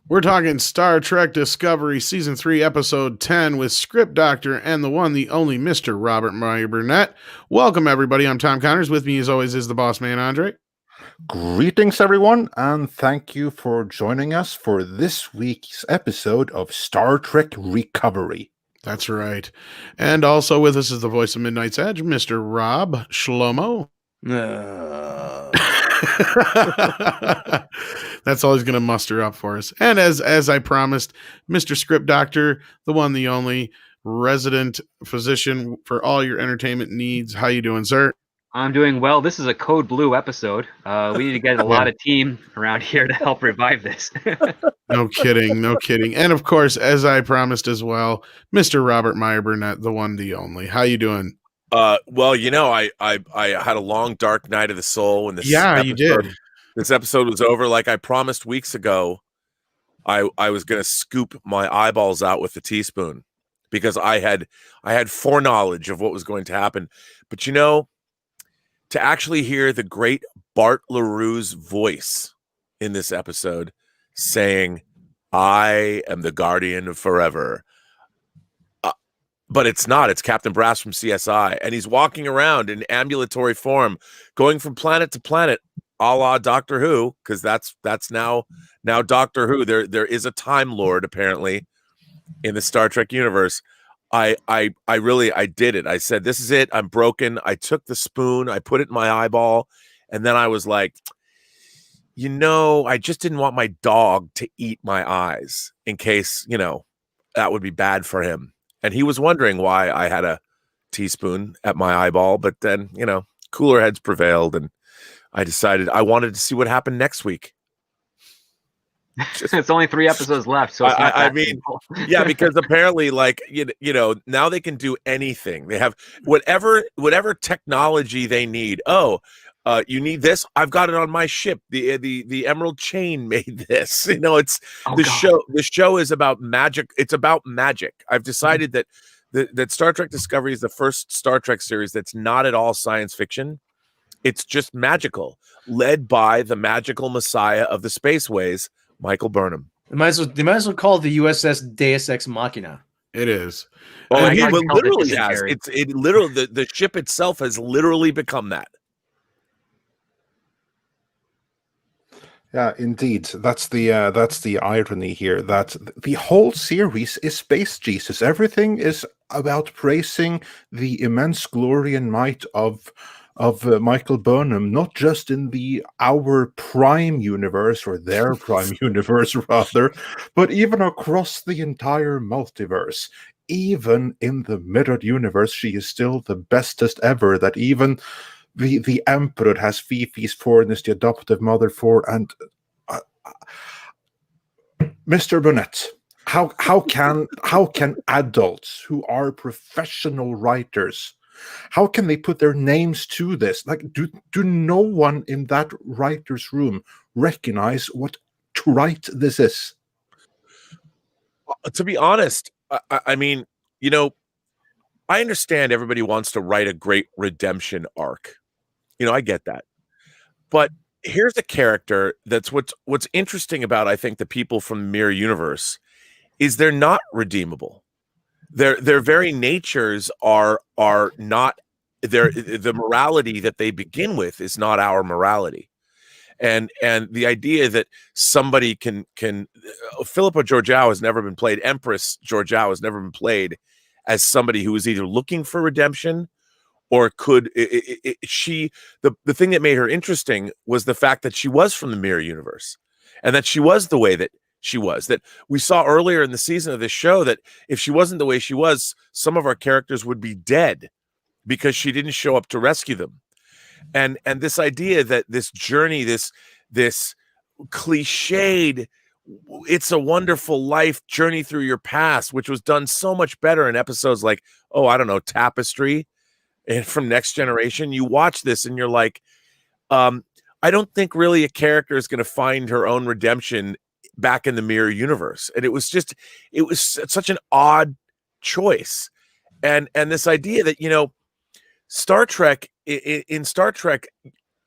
We're talking Star Trek Discovery Season 3, Episode 10 with script doctor and the one, the only Mr. Robert Meyer Burnett. Welcome, everybody. I'm Tom Connors. With me, as always, is the boss man, Andre. Greetings, everyone, and thank you for joining us for this week's episode of Star Trek Recovery. That's right. And also with us is the voice of Midnight's Edge, Mr. Rob Shlomo. That's all he's going to muster up for us. And as I promised, Mr. Script Doctor, the one, the only resident physician for all your entertainment needs. How you doing, sir? I'm doing well. This is a Code Blue episode. We need to get a lot of team around here to help revive this. No kidding, no kidding. And of course, as I promised as well, Mr. Robert Meyer Burnett, the one, the only. How you doing? Well, you know, I had a long, dark night of the soul when you did. This episode was over. Like I promised weeks ago, I was going to scoop my eyeballs out with a teaspoon because I had foreknowledge of what was going to happen. But you know, to actually hear the great Bart LaRue's voice in this episode saying, "I am the guardian of forever." But it's not. It's Captain Brass from CSI. And he's walking around in ambulatory form, going from planet to planet, a la Doctor Who, because that's now Doctor Who. There is a Time Lord, apparently, in the Star Trek universe. I did it. I said, this is it. I'm broken. I took the spoon. I put it in my eyeball. And then I was like, you know, I just didn't want my dog to eat my eyes in case, you know, that would be bad for him. And he was wondering why I had a teaspoon at my eyeball. But then, you know, cooler heads prevailed. And I decided I wanted to see what happened next week. It's only 3 episodes left. So it's not I mean, yeah, because apparently, like, you know, now they can do anything. They have whatever technology they need. Oh, you need this? I've got it on my ship. The Emerald Chain made this. You know, it's show. The show is about magic. It's about magic. I've decided that Star Trek Discovery is the first Star Trek series that's not at all science fiction. It's just magical, led by the magical messiah of the spaceways, Michael Burnham. They might as well call it the USS Deus Ex Machina. It is. Oh, it literally has. It literally the ship itself has literally become that. Yeah, indeed. That's the irony here, that the whole series is Space Jesus. Everything is about praising the immense glory and might of Michael Burnham, not just in our prime universe, or their prime universe rather, but even across the entire multiverse. Even in the mirrored universe, she is still the bestest ever, that even the Emperor has Fifi's for, the adoptive mother for. And Mr. Burnett, how can adults who are professional writers, how can they put their names to this? Like, do no one in that writer's room recognize what to write this is? To be honest, I mean, you know, I understand everybody wants to write a great redemption arc. You know, I get that. But here's a character that's what's interesting about, I think, the people from the Mirror Universe is they're not redeemable. Their very natures are not the morality that they begin with is not our morality. And the idea that somebody can Philippa Georgiou has never been played, Empress Georgiou has never been played as somebody who is either looking for redemption or could the thing that made her interesting was the fact that she was from the Mirror Universe and that she was the way that she was, that we saw earlier in the season of this show that if she wasn't the way she was, some of our characters would be dead because she didn't show up to rescue them. And this idea that this journey, this cliched, it's a wonderful life journey through your past, which was done so much better in episodes like, oh, I don't know, Tapestry and from Next Generation. You watch this and you're like, I don't think really a character is going to find her own redemption back in the Mirror Universe. And it was such an odd choice. And this idea that, you know, Star Trek, in Star Trek,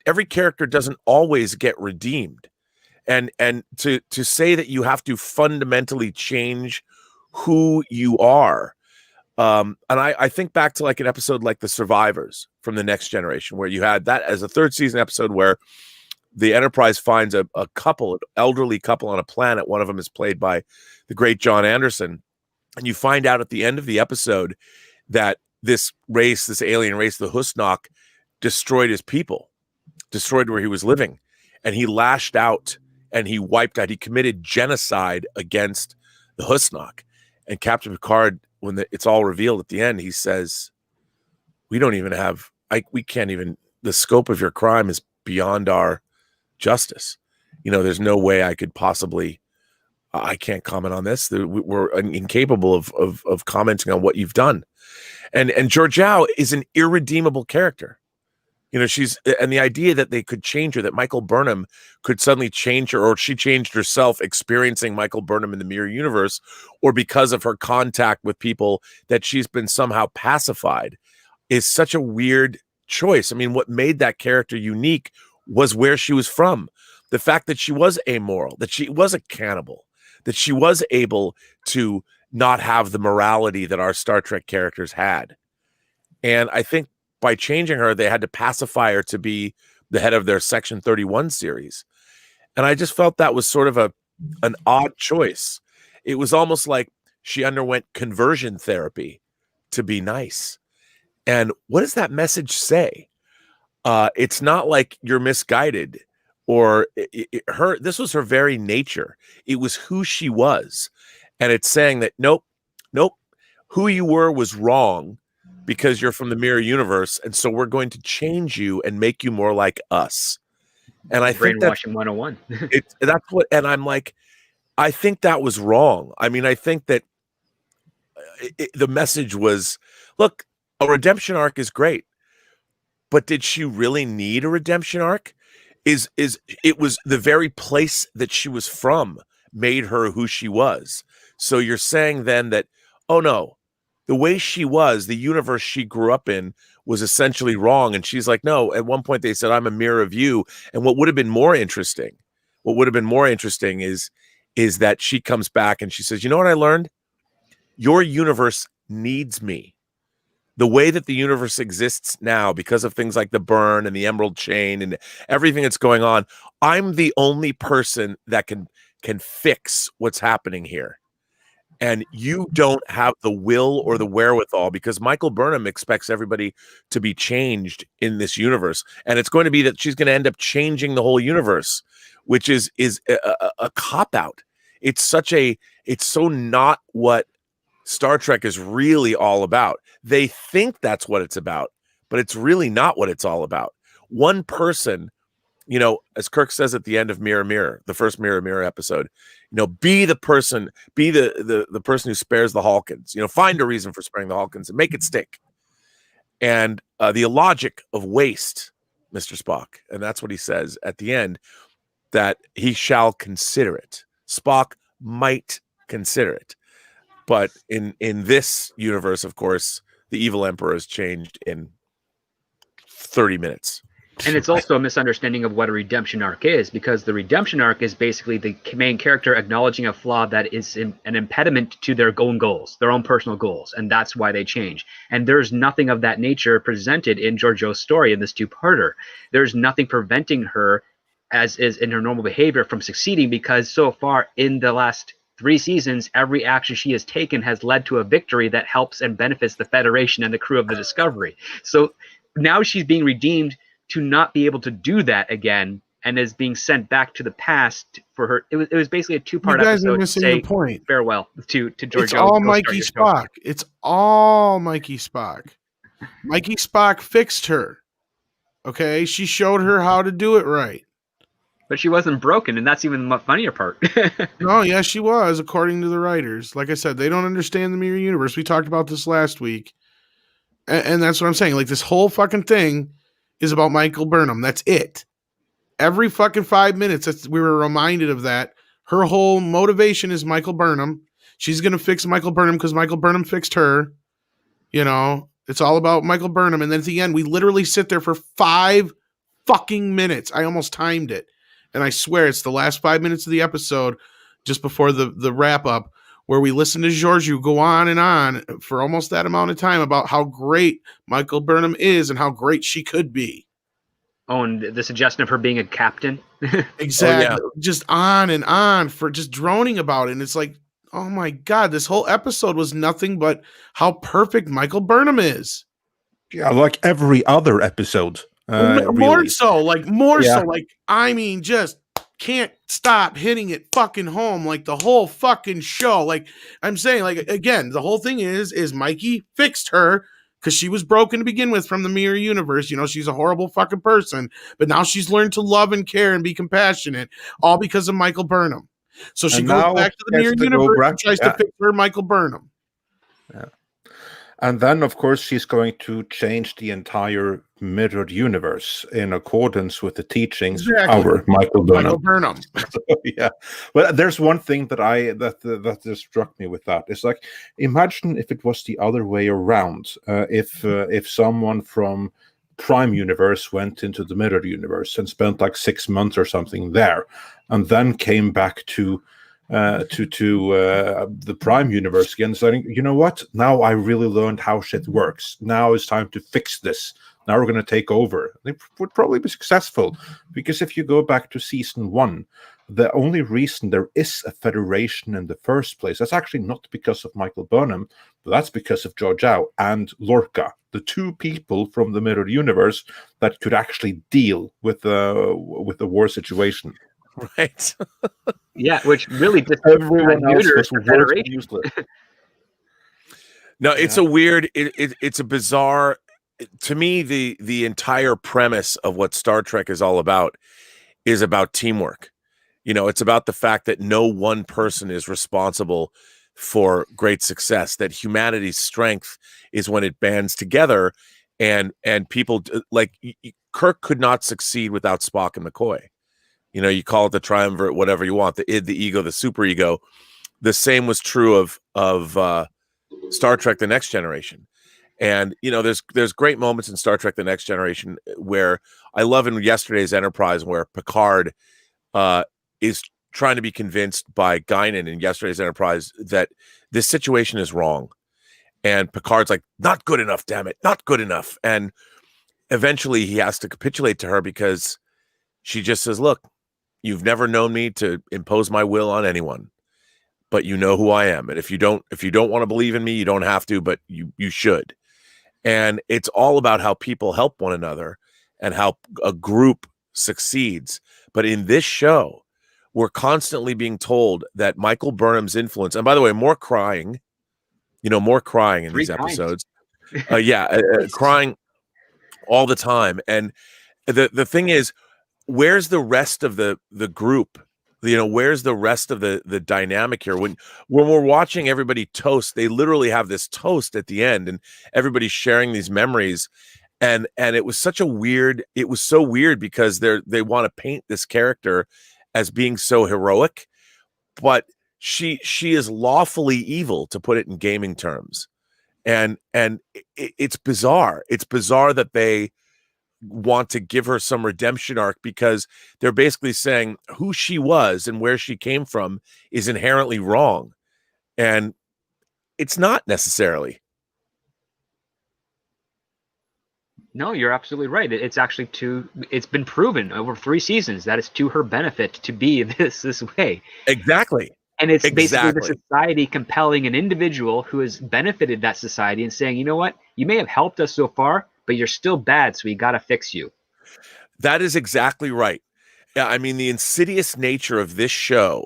every character doesn't always get redeemed. and to say that you have to fundamentally change who you are. And I think back to like an episode like The Survivors from The Next Generation, where you had that as a third season episode where the Enterprise finds a couple, an elderly couple on a planet. One of them is played by the great John Anderson. And you find out at the end of the episode that this alien race, the Husnock, destroyed his people, destroyed where he was living. And he lashed out and he wiped out, he committed genocide against the Husnock. And Captain Picard, when it's all revealed at the end, he says, we don't even have, we can't even, the scope of your crime is beyond our justice. You know, there's no way I could possibly, I can't comment on this. We're incapable of commenting on what you've done. And Georgiou is an irredeemable character. You know, and the idea that they could change her, that Michael Burnham could suddenly change her, or she changed herself experiencing Michael Burnham in the mirror universe, or because of her contact with people that she's been somehow pacified, is such a weird choice. I mean, what made that character unique was where she was from. The fact that she was amoral, that she was a cannibal, that she was able to not have the morality that our Star Trek characters had. And I think by changing her, they had to pacify her to be the head of their Section 31 series. And I just felt that was sort of an odd choice. It was almost like she underwent conversion therapy to be nice. And what does that message say? It's not like you're misguided, or this was her very nature. It was who she was. And it's saying that, nope, who you were was wrong because you're from the mirror universe. And so we're going to change you and make you more like us. And I think brainwashing 101. That's what, and I'm like, I think that was wrong. I mean, I think that the message was, look, a redemption arc is great, but did she really need a redemption arc? It was the very place that she was from made her who she was. So you're saying then that, oh no, the way she was, the universe she grew up in was essentially wrong. And she's like, no, at one point they said, I'm a mirror of you. And what would have been more interesting is that she comes back and she says, you know what I learned? Your universe needs me. The way that the universe exists now, because of things like the burn and the emerald chain and everything that's going on, I'm the only person that can fix what's happening here. And you don't have the will or the wherewithal, because Michael Burnham expects everybody to be changed in this universe. And it's going to be that she's going to end up changing the whole universe, which is a cop-out. It's so not what Star Trek is really all about. They think that's what it's about, but it's really not what it's all about. One person, you know, as Kirk says at the end of Mirror Mirror, the first Mirror Mirror episode, you know, be the person who spares the Hawkins, you know, find a reason for sparing the Hawkins and make it stick. And the illogic of waste, Mr. Spock. And that's what he says at the end, that he shall consider it. Spock might consider it. But in this universe, of course, the evil emperor has changed in 30 minutes. And it's also a misunderstanding of what a redemption arc is, because the redemption arc is basically the main character acknowledging a flaw that is an impediment to their own goals, their own personal goals, and that's why they change. And there's nothing of that nature presented in Georgiou's story in this two-parter. There's nothing preventing her, as is in her normal behavior, from succeeding, because so far in the last 3 seasons, every action she has taken has led to a victory that helps and benefits the Federation and the crew of the Discovery. So now she's being redeemed to not be able to do that again, and is being sent back to the past for her. It was basically a two-part episode. You guys are missing the point. Farewell to Georgiou. It's all Mikey Spock. It's all Mikey Spock. Mikey Spock fixed her. Okay, she showed her how to do it right. But she wasn't broken, and that's even the funnier part. No, yeah, she was, according to the writers. Like I said, they don't understand the mirror universe. We talked about this last week. And that's what I'm saying. Like, this whole fucking thing is about Michael Burnham. That's it. Every fucking 5 minutes, we were reminded of that. Her whole motivation is Michael Burnham. She's going to fix Michael Burnham because Michael Burnham fixed her. You know, it's all about Michael Burnham. And then at the end, we literally sit there for 5 fucking minutes. I almost timed it. and I swear it's the last 5 minutes of the episode, just before the wrap up, where we listen to Georgiou go on and on for almost that amount of time about how great Michael Burnham is and how great she could be. Oh, and the suggestion of her being a captain. Exactly. Oh, Just on and on for just droning about it. And it's like, oh my God, this whole episode was nothing but how perfect Michael Burnham is. Yeah, like every other episode. More Really. so, Yeah. I mean, just can't stop hitting it fucking home, like the whole fucking show. Like I'm saying, like, again, the whole thing is Mikey fixed her because she was broken to begin with from the mirror universe. You know, she's a horrible fucking person, but now she's learned to love and care and be compassionate, all because of Michael Burnham. So she And goes now back to the has mirror to go universe back- and tries yeah. to fix her Michael Burnham. And then, of course, she's going to change the entire mirrored universe in accordance with the teachings Exactly. of our Michael Michael Burnham. Burnham. Yeah, well, there's one thing that just struck me with that. It's like, imagine if it was the other way around. If someone from Prime Universe went into the mirrored universe and spent like 6 months or something there, and then came back to the Prime Universe again, saying, you know what? Now I really learned how shit works. Now it's time to fix this. Now we're going to take over. They would probably be successful, because if you go back to season 1, the only reason there is a federation in the first place, that's actually not because of Michael Burnham, but that's because of Georgiou and Lorca, the two people from the mirror universe that could actually deal with the war situation. Right. Yeah, which really just Everyone else neutered was the worse Federation. than useless. No, it's a weird, it's a bizarre, to me, the entire premise of what Star Trek is all about is about teamwork. You know, it's about the fact that no one person is responsible for great success, that humanity's strength is when it bands together, and people like Kirk could not succeed without Spock and McCoy. You know, you call it the triumvirate, whatever you want, the id, the ego, the super ego. The same was true of Star Trek: The Next Generation. And, you know, there's great moments in Star Trek: The Next Generation where I love in yesterday's Enterprise, where Picard is trying to be convinced by Guinan in yesterday's Enterprise that this situation is wrong. And Picard's like, not good enough, damn it, not good enough. And eventually he has to capitulate to her, because she just says, look, you've never known me to impose my will on anyone, but you know who I am. And if you don't want to believe in me, you don't have to, but you should. And it's all about how people help one another and how a group succeeds. But in this show, we're constantly being told that Michael Burnham's influence, and by the way, more crying in these episodes. Crying all the time. And the thing is, where's the rest of the group? You know, where's the rest of the dynamic here? When we're watching everybody toast, they literally have this toast at the end, and everybody's sharing these memories. And it was so weird because they want to paint this character as being so heroic, but she is lawfully evil, to put it in gaming terms. And it's bizarre. It's bizarre that they want to give her some redemption arc, because they're basically saying who she was and where she came from is inherently wrong. And it's not necessarily. No, you're absolutely right. It's actually it's been proven over 3 seasons that it's to her benefit to be this way. Exactly. And it's basically the society compelling an individual who has benefited that society and saying, you know what, you may have helped us so far, but you're still bad, so we got to fix you. That is exactly right. I mean, the insidious nature of this show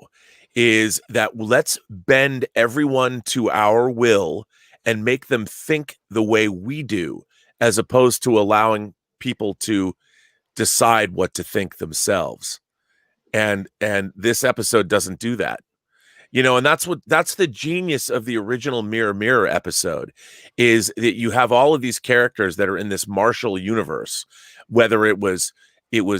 is that let's bend everyone to our will and make them think the way we do, as opposed to allowing people to decide what to think themselves. And this episode doesn't do that. You know, and that's the genius of the original Mirror Mirror episode, is that you have all of these characters that are in this Marshall universe, whether it was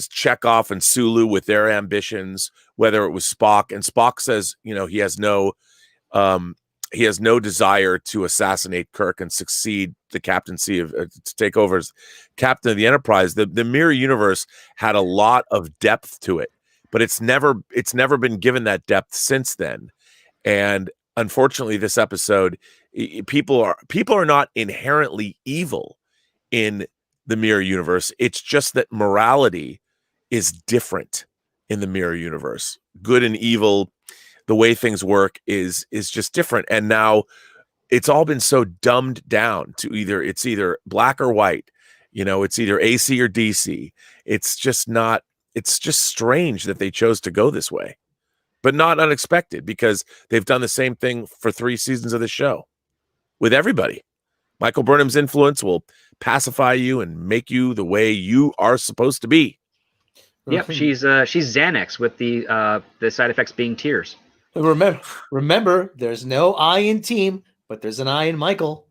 Chekhov and Sulu with their ambitions, whether it was Spock, and Spock says, you know, he has no desire to assassinate Kirk and succeed the captaincy of to take over as captain of the Enterprise. The Mirror universe had a lot of depth to it, but it's never been given that depth since then. And unfortunately, this episode, people are not inherently evil in the mirror universe. It's just that morality is different in the mirror universe. Good and evil, the way things work is just different. And now it's all been so dumbed down to either black or white. It's either AC or DC. It's just strange that they chose to go this way, but not unexpected, because they've done the same thing for 3 seasons of the show with everybody. Michael Burnham's influence will pacify you and make you the way you are supposed to be. Yep, she's Xanax with the side effects being tears. Remember, there's no I in team, but there's an I in Michael.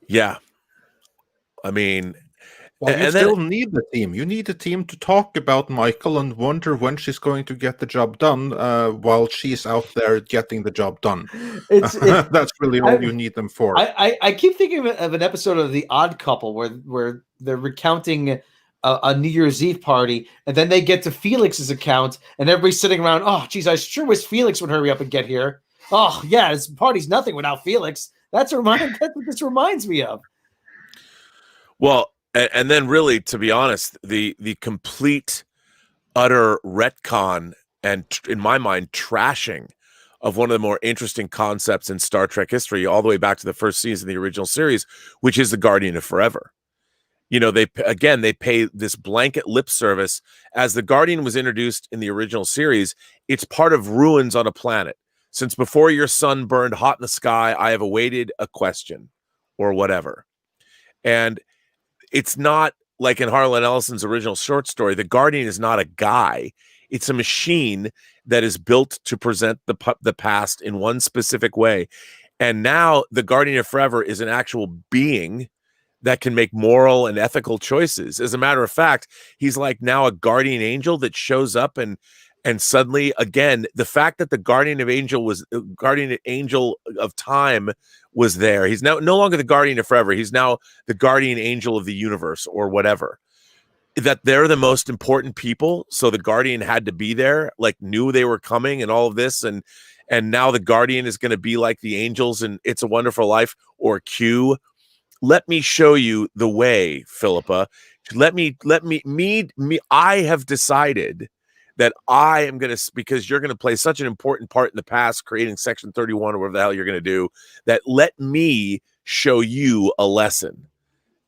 Yeah. I mean, well, you still need the team. You need the team to talk about Michael and wonder when she's going to get the job done while she's out there getting the job done. That's really all you need them for. I keep thinking of an episode of The Odd Couple where they're recounting a New Year's Eve party, and then they get to Felix's account, and everybody's sitting around, oh, geez, I sure wish Felix would hurry up and get here. Oh, yeah, this party's nothing without Felix. That's what this reminds me of. Well, and then really, to be honest, the complete, utter retcon and, in my mind, trashing of one of the more interesting concepts in Star Trek history, all the way back to the first season of the original series, which is the Guardian of Forever. They pay this blanket lip service. As the Guardian was introduced in the original series, it's part of ruins on a planet. Since before your sun burned hot in the sky, I have awaited a question, or whatever. And it's not like in Harlan Ellison's original short story. The Guardian is not a guy. It's a machine that is built to present the past in one specific way. And now the Guardian of Forever is an actual being that can make moral and ethical choices. As a matter of fact, he's like now a guardian angel that shows up and suddenly, again, the fact that the guardian angel of time was there. He's now no longer the Guardian of Forever. He's now the guardian angel of the universe, or whatever. That they're the most important people, so the Guardian had to be there, like knew they were coming and all of this, and now the Guardian is going to be like the angels in It's a Wonderful Life or Q. Let me show you the way, Philippa. I have decided that I am going to, because you're going to play such an important part in the past, creating Section 31 or whatever the hell you're going to do, that let me show you a lesson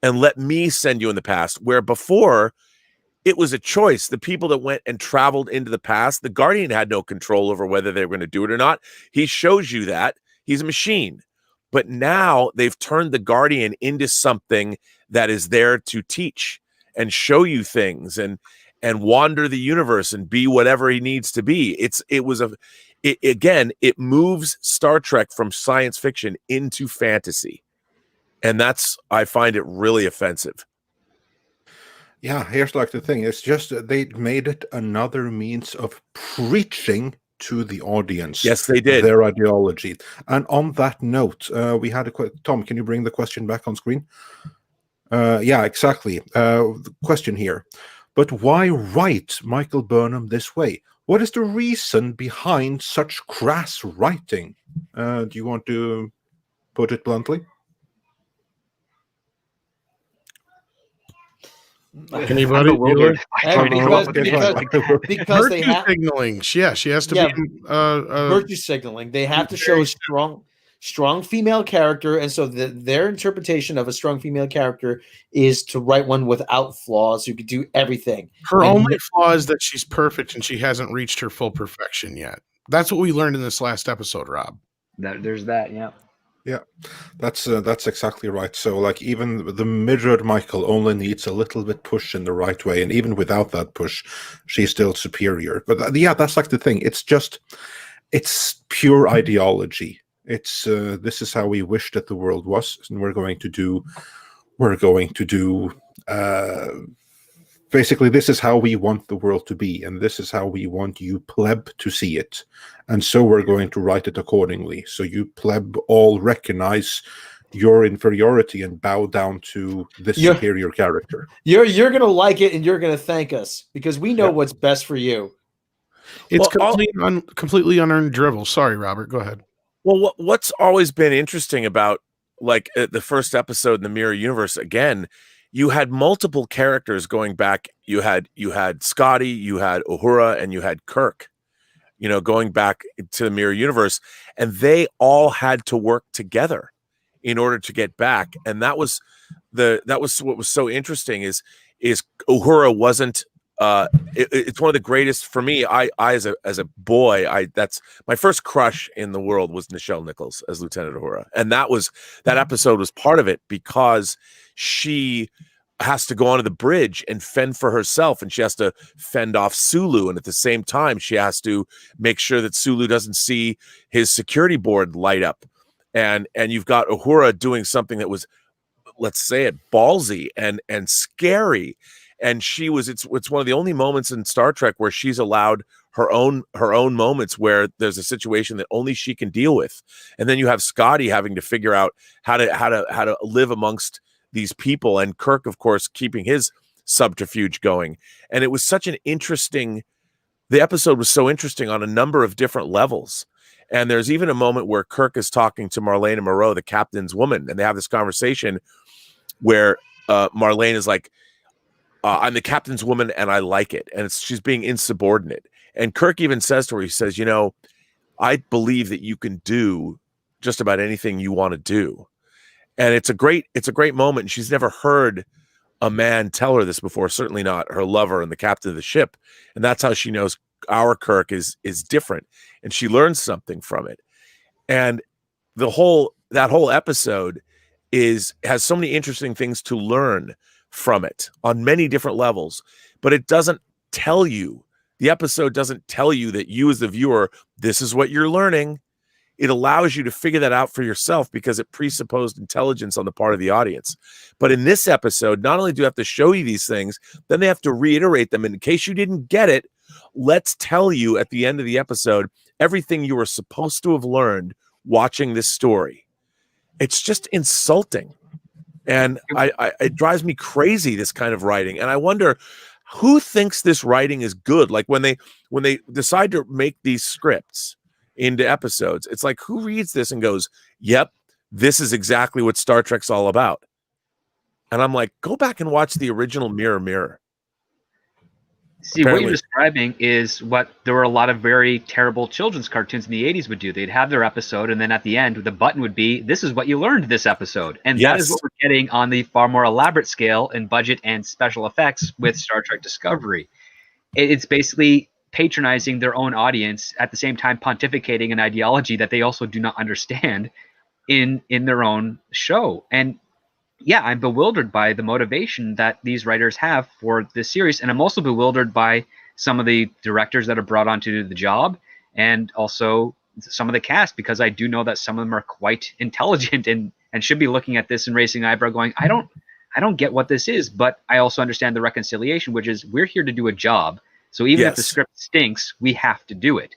and let me send you in the past, where before it was a choice. The people that went and traveled into the past, the Guardian had no control over whether they were going to do it or not. He shows you that. He's a machine. But now they've turned the Guardian into something that is there to teach and show you things and wander the universe and be whatever he needs to be. It moves Star Trek from science fiction into fantasy. And I find it really offensive. Yeah, here's like the thing. It's just they made it another means of preaching to the audience. Yes, they did. Their ideology. And on that note, we had Tom, can you bring the question back on screen? Yeah, exactly. The question here. But why write Michael Burnham this way? What is the reason behind such crass writing? Do you want to put it bluntly? Anybody? Because they have signaling. Yeah, she has to be virtue signaling. They have to show strong female character, and so their interpretation of a strong female character is to write one without flaws who could do everything. Her only flaw is that she's perfect and she hasn't reached her full perfection yet. That's what we learned in this last episode, Rob. There's that, yeah. Yeah, that's exactly right. So, like, even the mirrored Michael only needs a little bit push in the right way, and even without that push, she's still superior. But yeah, that's like the thing. It's pure ideology. It's this is how we wish that the world was, and we're going to do. Basically, this is how we want the world to be, and this is how we want you pleb to see it. And so we're going to write it accordingly. So you pleb all recognize your inferiority and bow down to this superior character. You're going to like it, and you're going to thank us, because we know what's best for you. It's Well, completely unearned drivel. Sorry, Robert. Go ahead. Well, what's always been interesting about like the first episode in the Mirror Universe, again, you had multiple characters going back. You had Scotty, you had Uhura, and you had Kirk, going back to the Mirror Universe, and they all had to work together in order to get back. And that was what was so interesting is Uhura wasn't it's one of the greatest for me. I as a boy, that's my first crush in the world was Nichelle Nichols as Lieutenant Uhura, and that episode was part of it because she has to go onto the bridge and fend for herself, and she has to fend off Sulu, and at the same time she has to make sure that Sulu doesn't see his security board light up, and you've got Uhura doing something that was, let's say it, ballsy and scary. And it's one of the only moments in Star Trek where she's allowed her own moments where there's a situation that only she can deal with. And then you have Scotty having to figure out how to live amongst these people, and Kirk, of course, keeping his subterfuge going. And it was such an interesting, the episode was so interesting on a number of different levels. And there's even a moment where Kirk is talking to Marlena Moreau, the captain's woman, and they have this conversation where Marlene is like, I'm the captain's woman and I like it. And she's being insubordinate. And Kirk even says to her, he says, I believe that you can do just about anything you want to do. And it's a great moment. And she's never heard a man tell her this before, certainly not her lover and the captain of the ship. And that's how she knows our Kirk is different. And she learns something from it. And that whole episode has so many interesting things to learn from it on many different levels, but it doesn't tell you, the episode doesn't tell you that you as the viewer, this is what you're learning. It allows you to figure that out for yourself because it presupposed intelligence on the part of the audience. But in this episode, not only do you have to show you these things, then they have to reiterate them. And in case you didn't get it, let's tell you at the end of the episode everything you were supposed to have learned watching this story. It's just insulting. And it drives me crazy, this kind of writing. And I wonder who thinks this writing is good. Like when they decide to make these scripts into episodes, it's like, who reads this and goes, yep, this is exactly what Star Trek's all about. And I'm like, go back and watch the original Mirror. See, what you're describing is what there were a lot of very terrible children's cartoons in the 80s would do. They'd have their episode, and then at the end, the button would be, this is what you learned this episode. And that is what we're getting on the far more elaborate scale in budget and special effects with Star Trek Discovery. It's basically patronizing their own audience, at the same time pontificating an ideology that they also do not understand in their own show. And yeah, I'm bewildered by the motivation that these writers have for this series. And I'm also bewildered by some of the directors that are brought onto the job, and also some of the cast, because I do know that some of them are quite intelligent and should be looking at this and raising an eyebrow going, I don't get what this is, but I also understand the reconciliation, which is we're here to do a job. So even if the script stinks, we have to do it.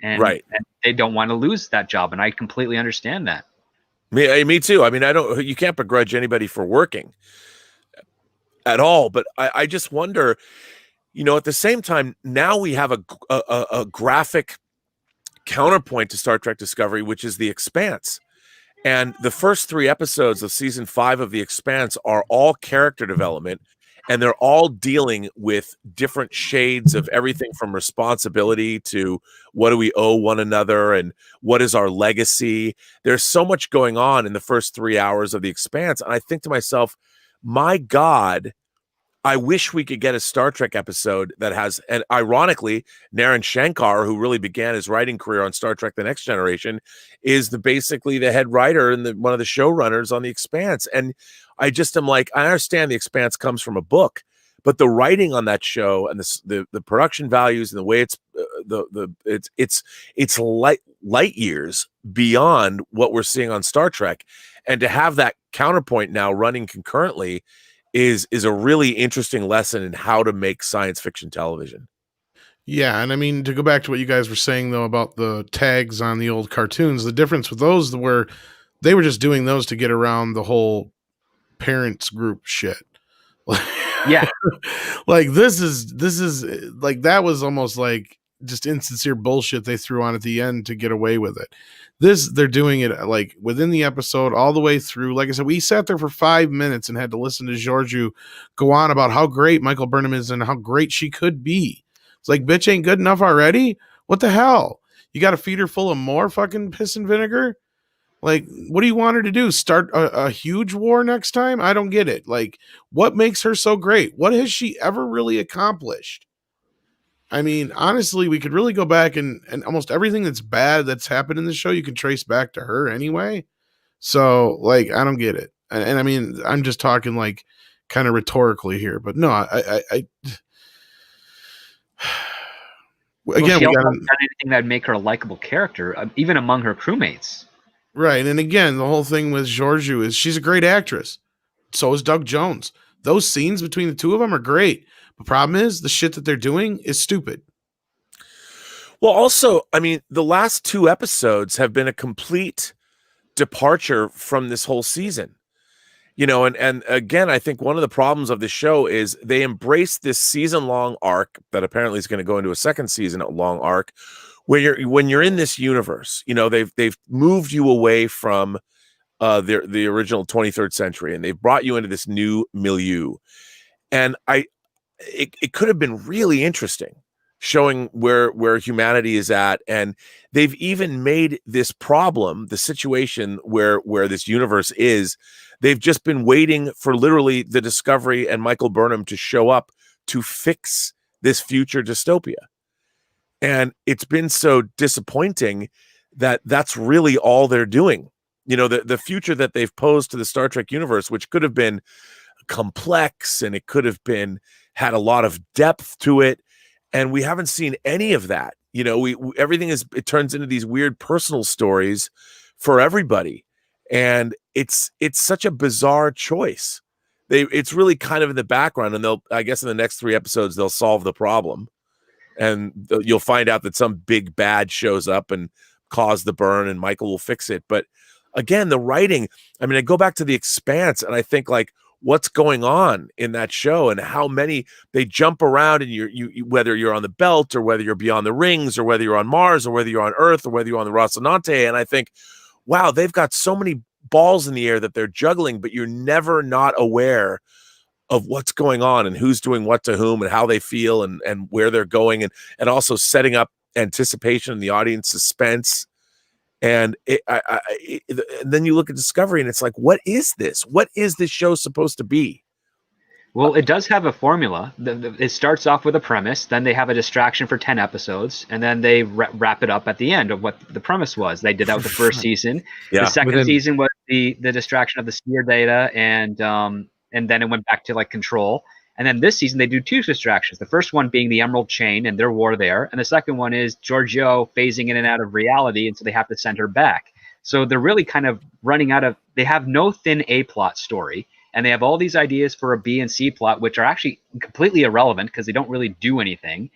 And they don't want to lose that job. And I completely understand that. Me too. I mean, you can't begrudge anybody for working at all, but I just wonder, at the same time, now we have a graphic counterpoint to Star Trek Discovery, which is The Expanse. And the first 3 episodes of season 5 of The Expanse are all character development, and they're all dealing with different shades of everything from responsibility to what do we owe one another and what is our legacy. There's so much going on in the first 3 hours of The Expanse. And I think to myself, my God, I wish we could get a Star Trek episode that has, and ironically, Naren Shankar, who really began his writing career on Star Trek The Next Generation, is basically the head writer and one of the showrunners on The Expanse. And I just am like, I understand The Expanse comes from a book, but the writing on that show and the production values and the way it's light years beyond what we're seeing on Star Trek. And to have that counterpoint now running concurrently is a really interesting lesson in how to make science fiction television. Yeah, and I mean, to go back to what you guys were saying, though, about the tags on the old cartoons, the difference with those were they were just doing those to get around the whole parents group shit. Yeah. Like this is like, that was almost like just insincere bullshit they threw on at the end to get away with it. This, they're doing it like within the episode all the way through. Like I said, we sat there for 5 minutes and had to listen to Georgiou go on about how great Michael Burnham is and how great she could be. It's like, bitch ain't good enough already? What the hell? You got to feed her full of more fucking piss and vinegar? Like, what do you want her to do? Start a huge war next time? I don't get it. Like, what makes her so great? What has she ever really accomplished? I mean, honestly, we could really go back and almost everything that's bad that's happened in the show, you can trace back to her anyway. So, like, I don't get it. And I mean, I'm just talking like kind of rhetorically here, but no, I again, she we also got hasn't done anything that would make her a likable character, even among her crewmates. right. And again, the whole thing with Georgiou is she's a great actress. So is Doug Jones. Those scenes between the two of them are great. The problem is the shit that they're doing is stupid. Well, also, I mean, the last 2 episodes have been a complete departure from this whole season. You know, and again, I think one of the problems of the show is they embrace this season-long arc that apparently is going to go into a second season long arc, where when you're in this universe, you know, they've moved you away from the original 23rd century, and they've brought you into this new milieu. And it could have been really interesting showing where humanity is at. And they've even made this problem, the situation where this universe is, they've just been waiting for literally the Discovery and Michael Burnham to show up to fix this future dystopia. And it's been so disappointing that that's really all they're doing. You know, the future that they've posed to the Star Trek universe, which could have been complex and it could have been had a lot of depth to it, and we haven't seen any of that. You know, everything it turns into these weird personal stories for everybody, and it's such a bizarre choice. It's really kind of in the background, and I guess in the next 3 episodes they'll solve the problem, and you'll find out that some big bad shows up and cause the burn, and Michael will fix it. But again, the writing, I mean, I go back to The Expanse and I think, like, what's going on in that show and how many they jump around, and you whether you're on the belt or whether you're beyond the rings or whether you're on Mars or whether you're on Earth or whether you're on the Rocinante. And I think, wow, they've got so many balls in the air that they're juggling, but you're never not aware of what's going on and who's doing what to whom and how they feel and where they're going, and also setting up anticipation and the audience suspense. And then you look at Discovery and it's like, what is this? What is this show supposed to be? Well, it does have a formula. It starts off with a premise, then they have a distraction for 10 episodes, and then they wrap it up at the end of what the premise was. They did that with the first season. Yeah. The second season was the distraction of the sphere data, and then it went back to like control. And then this season they do 2 distractions. The first one being the Emerald Chain and their war there, and the second one is Georgiou phasing in and out of reality, and so they have to send her back. So they're really kind of running out of. They have no thin A plot story. And they have all these ideas for a B and C plot, which are actually completely irrelevant because they don't really do anything.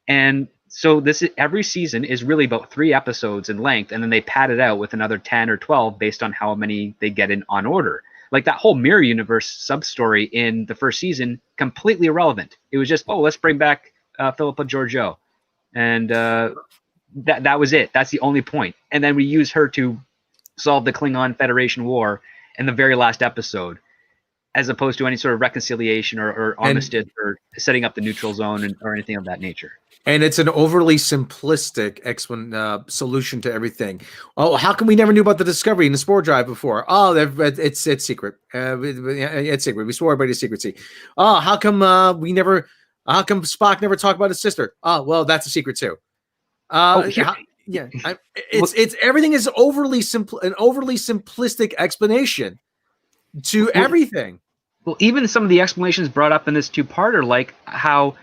And so every season is really about 3 episodes in length, and then they pad it out with another 10 or 12 based on how many they get in on order. Like that whole Mirror Universe sub-story in the first season, completely irrelevant. It was just, let's bring back Philippa Georgiou. And that was it. That's the only point. And then we use her to solve the Klingon Federation War in the very last episode, as opposed to any sort of reconciliation or armistice or setting up the neutral zone or anything of that nature. And it's an overly simplistic solution to everything. Oh, how come we never knew about the Discovery and the Spore Drive before? Oh, it's secret. It's secret. We swore everybody's secrecy. Oh, how come How come Spock never talked about his sister? Oh, well, that's a secret too. It's everything is overly simple, an overly simplistic explanation to everything. Well, even some of the explanations brought up in this 2-parter, like how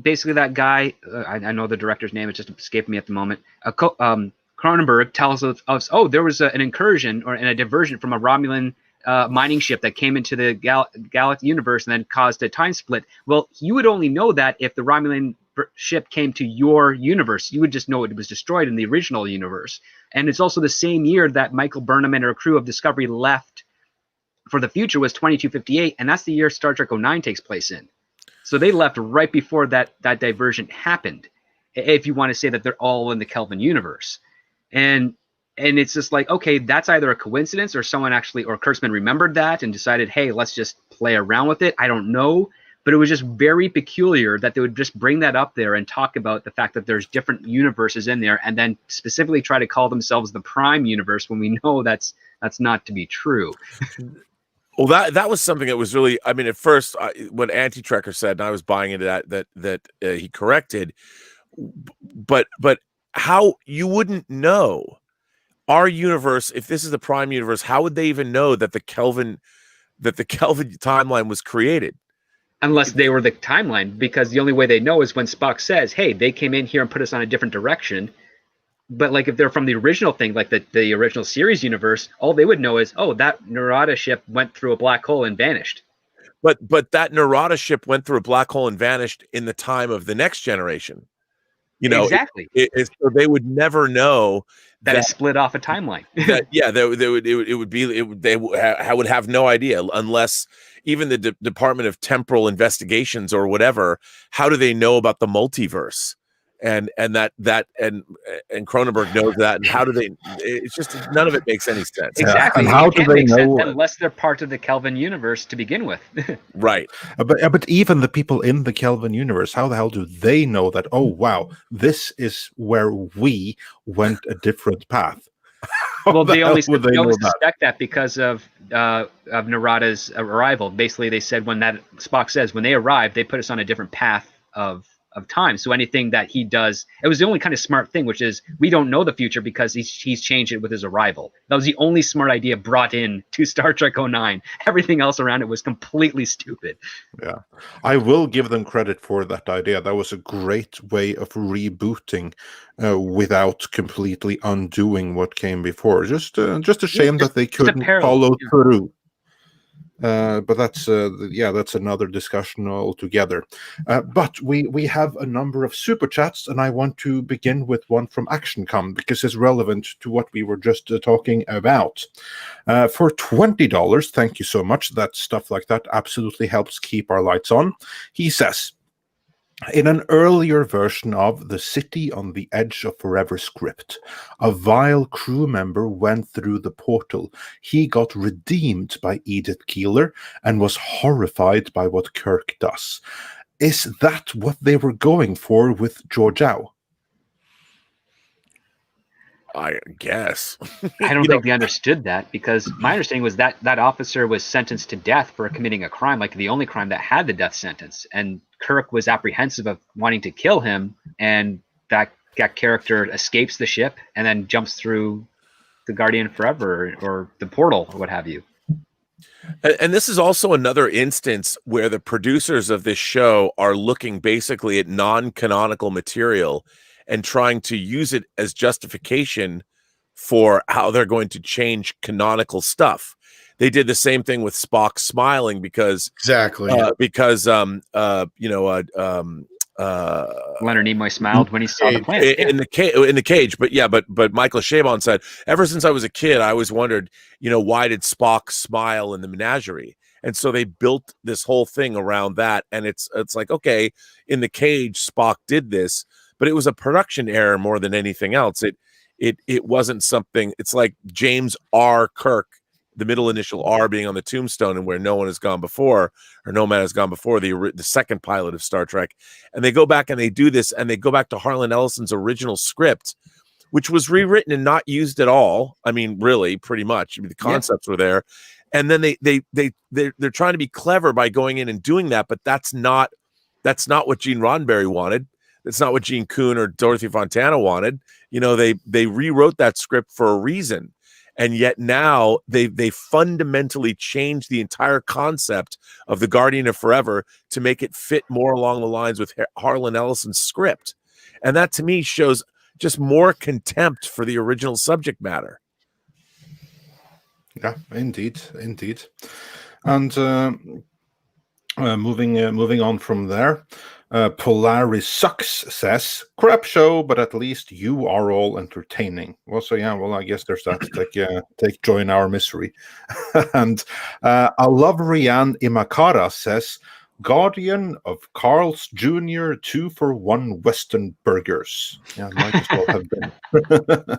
basically that guy, I know the director's name, it's just escaping me at the moment, Cronenberg tells us, there was an incursion and a diversion from a Romulan mining ship that came into the Galactic universe and then caused a time split. Well, you would only know that if the Romulan ship came to your universe. You would just know it was destroyed in the original universe. And it's also the same year that Michael Burnham and her crew of Discovery left for the future, was 2258, and that's the year Star Trek 09 takes place in. So they left right before that divergent happened. If you want to say that they're all in the Kelvin universe, and it's just like, okay, that's either a coincidence or someone actually, or Kurtzman remembered that and decided, hey, let's just play around with it. I don't know. But it was just very peculiar that they would just bring that up there and talk about the fact that there's different universes in there, and then specifically try to call themselves the Prime universe when we know that's not to be true. Well, that was something that was really, I mean, at first, what Anti-Trekker said, and I was buying into that he corrected, but how you wouldn't know our universe, if this is the Prime universe, how would they even know that the Kelvin timeline was created? Unless they were the timeline, because the only way they know is when Spock says, hey, they came in here and put us on a different direction. But like if they're from the original thing, like the original series universe, all they would know is, oh, that Narada ship went through a black hole and vanished. But that Narada ship went through a black hole and vanished in the time of the Next Generation. You know, exactly. So they would never know that is split off a timeline. They would have no idea, unless even the Department of Temporal Investigations or whatever. How do they know about the multiverse? And Cronenberg knows that, and how do they? It's just none of it makes any sense. Exactly. And how do they know? Unless they're part of the Kelvin universe to begin with. Right. But even the people in the Kelvin universe, how the hell do they know that? Oh wow, this is where we went a different path. Well, they only suspect that because of Narada's arrival. Basically, they said when that Spock says when they arrived, they put us on a different path of time. So anything that he does, it was the only kind of smart thing, which is we don't know the future because he's changed it with his arrival. That was the only smart idea brought in to Star Trek 09. Everything else around it was completely stupid. Yeah, I will give them credit for that idea. That was a great way of rebooting without completely undoing what came before. Just a shame that they couldn't follow through. But that's another discussion altogether. But we have a number of super chats, and I want to begin with one from ActionCom because it's relevant to what we were just talking about. For $20, thank you so much. That stuff like that absolutely helps keep our lights on. He says, in an earlier version of The City on the Edge of Forever script, a vile crew member went through the portal. He got redeemed by Edith Keeler and was horrified by what Kirk does. Is that what they were going for with Georgiou? I guess. I don't think they understood that, because my understanding was that that officer was sentenced to death for committing a crime, like the only crime that had the death sentence. And Kirk was apprehensive of wanting to kill him, and that character escapes the ship and then jumps through the Guardian Forever or the portal or what have you. And this is also another instance where the producers of this show are looking basically at non-canonical material and trying to use it as justification for how they're going to change canonical stuff. They did the same thing with Spock smiling because Leonard Nimoy smiled when he saw the planet in the cage. But Michael Chabon said, ever since I was a kid, I always wondered, why did Spock smile in the menagerie? And so they built this whole thing around that. And it's like, okay, in the cage, Spock did this, but it was a production error more than anything else. It wasn't something. It's like James R. Kirk, the middle initial R being on the tombstone, and where no one has gone before, or no man has gone before, the second pilot of Star Trek. And they go back and they do this, and they go back to Harlan Ellison's original script, which was rewritten and not used at all. I mean, really, pretty much. I mean, the concepts were there, and then they're trying to be clever by going in and doing that, but that's not what Gene Roddenberry wanted. That's not what Gene Kuhn or Dorothy Fontana wanted. They rewrote that script for a reason. And yet now they fundamentally changed the entire concept of the Guardian of Forever to make it fit more along the lines with Harlan Ellison's script. And that to me shows just more contempt for the original subject matter. Yeah, indeed. And moving on from there, Polaris Sucks says, crap show, but at least you are all entertaining. Well, so yeah, I guess there's that. Take joy in our misery. And I love Rianne Imakara says, Guardian of Carl's Jr. 2-for-1 Western Burgers. Yeah, might as well have been.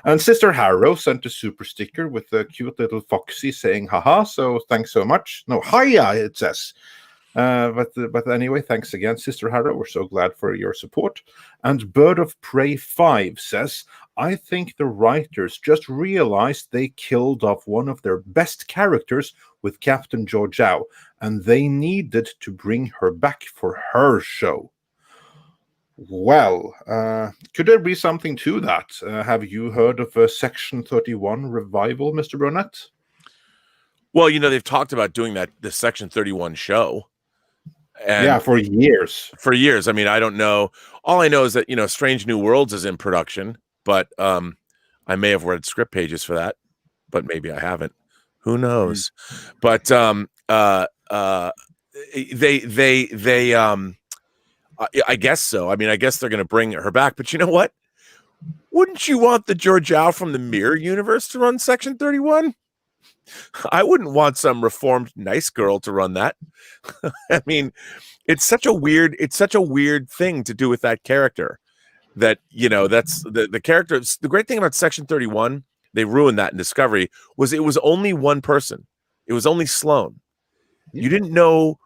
And Sister Harrow sent a super sticker with a cute little foxy saying haha, so thanks so much. No, hiya, it says. But anyway, thanks again, Sister Harrow. We're so glad for your support. And Bird of Prey 5 says, I think the writers just realized they killed off one of their best characters with Captain Georgiou, and they needed to bring her back for her show. Well, could there be something to that? Have you heard of a Section 31 revival, Mr. Burnett? Well, they've talked about doing the Section 31 show. And yeah, for years. For years. I mean, I don't know. All I know is that, Strange New Worlds is in production, but I may have read script pages for that, but maybe I haven't. Who knows? But they I guess so. I mean, I guess they're going to bring her back, but you know what? Wouldn't you want the Georgiou from the Mirror Universe to run Section 31? I wouldn't want some reformed nice girl to run that. I mean, it's such a weird thing to do with that character. That, that's the character. The great thing about Section 31, they ruined that in Discovery, was it was only one person. It was only Sloane. You didn't know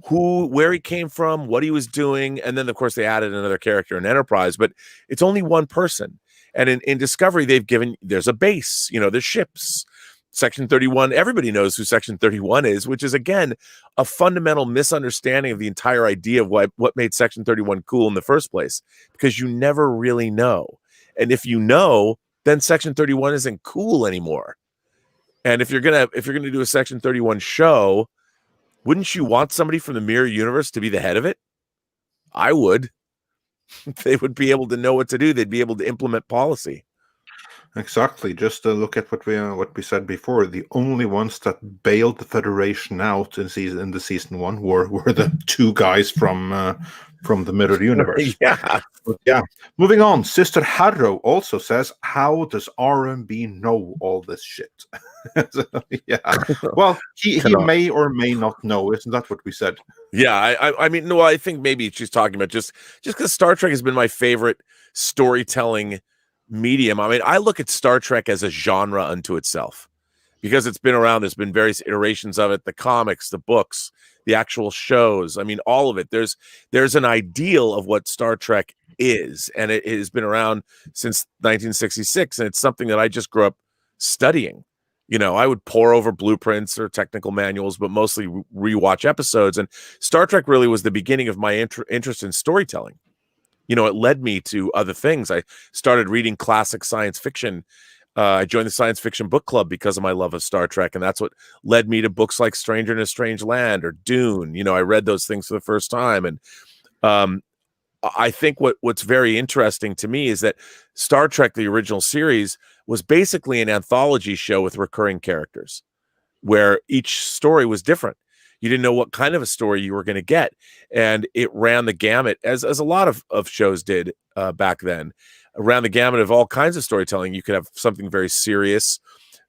where he came from, what he was doing, and then of course they added another character in Enterprise, but it's only one person. And in Discovery, there's a base, there's ships. Section 31, everybody knows who Section 31 is, which is, again, a fundamental misunderstanding of the entire idea of what made Section 31 cool in the first place, because you never really know. And if you know, then Section 31 isn't cool anymore. And if you're gonna do a Section 31 show, wouldn't you want somebody from the Mirror Universe to be the head of it? I would. They would be able to know what to do. They'd be able to implement policy. Exactly. Just look at what we said before. The only ones that bailed the Federation out in the season 1 were the two guys from the Mirror Universe. Yeah. But yeah. Moving on. Sister Harrow also says, "How does RMB know all this shit?" So, yeah. Well, he may or may not know. Isn't that what we said? Yeah. I mean, no. I think maybe she's talking about just because Star Trek has been my favorite storytelling medium. I mean, I look at Star Trek as a genre unto itself because it's been around. There's been various iterations of it, the comics, the books, the actual shows. I mean, all of it. There's an ideal of what Star Trek is, and it has been around since 1966, and it's something that I just grew up studying. I would pore over blueprints or technical manuals, but mostly rewatch episodes, and Star Trek really was the beginning of my interest in storytelling. It led me to other things. I started reading classic science fiction. I joined the science fiction book club because of my love of Star Trek, and that's what led me to books like Stranger in a Strange Land or Dune. I read those things for the first time, and I think what's very interesting to me is that Star Trek, the original series, was basically an anthology show with recurring characters, where each story was different. You didn't know what kind of a story you were going to get. And it ran the gamut, as a lot of shows did back then, ran the gamut of all kinds of storytelling. You could have something very serious,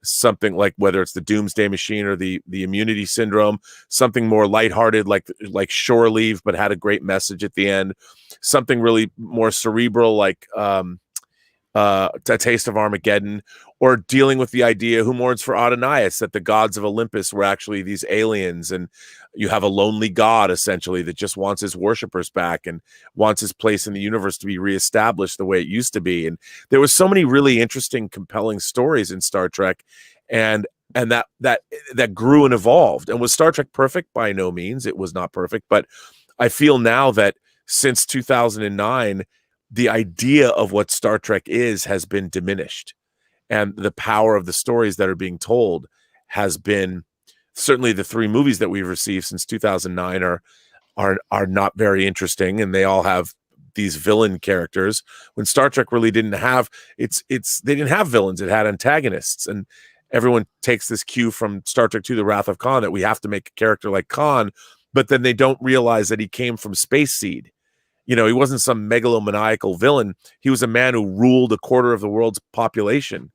something like whether it's the Doomsday Machine or the Immunity Syndrome, something more lighthearted like Shore Leave, but had a great message at the end, something really more cerebral like A Taste of Armageddon, or dealing with the idea, who mourns for Adonais, that the gods of Olympus were actually these aliens, and you have a lonely god essentially that just wants his worshipers back and wants his place in the universe to be reestablished the way it used to be. And there was so many really interesting, compelling stories in Star Trek, and that grew and evolved. And was Star Trek perfect? By no means. It was not perfect, but I feel now that since 2009, the idea of what Star Trek has been diminished, and the power of the stories that are being told has been, certainly the 3 movies that we've received since 2009 are not very interesting, and they all have these villain characters, when Star Trek really didn't have they didn't have villains. It had antagonists, and everyone takes this cue from Star Trek II, The Wrath of Khan, that we have to make a character like Khan, but then they don't realize that he came from Space Seed. He wasn't some megalomaniacal villain. He was a man who ruled a quarter of the world's population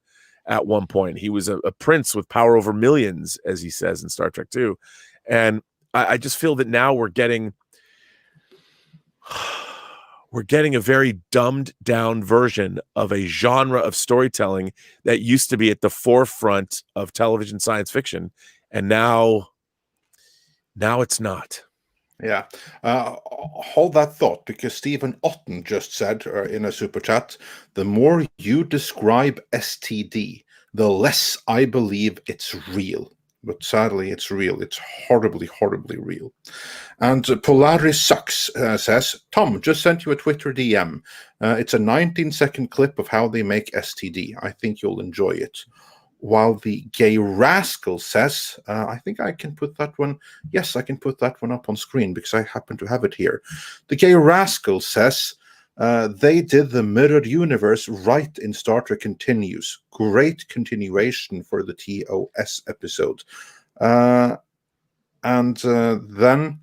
at one point. He was a prince with power over millions, as he says in Star Trek II. And I just feel that now we're getting a very dumbed down version of a genre of storytelling that used to be at the forefront of television science fiction, and now it's not. Yeah. Hold that thought, because Stephen Otten just said in a super chat, the more you describe STD, the less I believe it's real. But sadly, it's real. It's horribly, horribly real. And Polaris Sucks says, Tom, just sent you a Twitter DM. It's a 19-second clip of how they make STD. I think you'll enjoy it. While the Gay Rascal says, I think I can put that one. Yes, I can put that one up on screen because I happen to have it here. The Gay Rascal says, they did the mirrored universe right in Star Trek Continues. Great continuation for the TOS episode. And then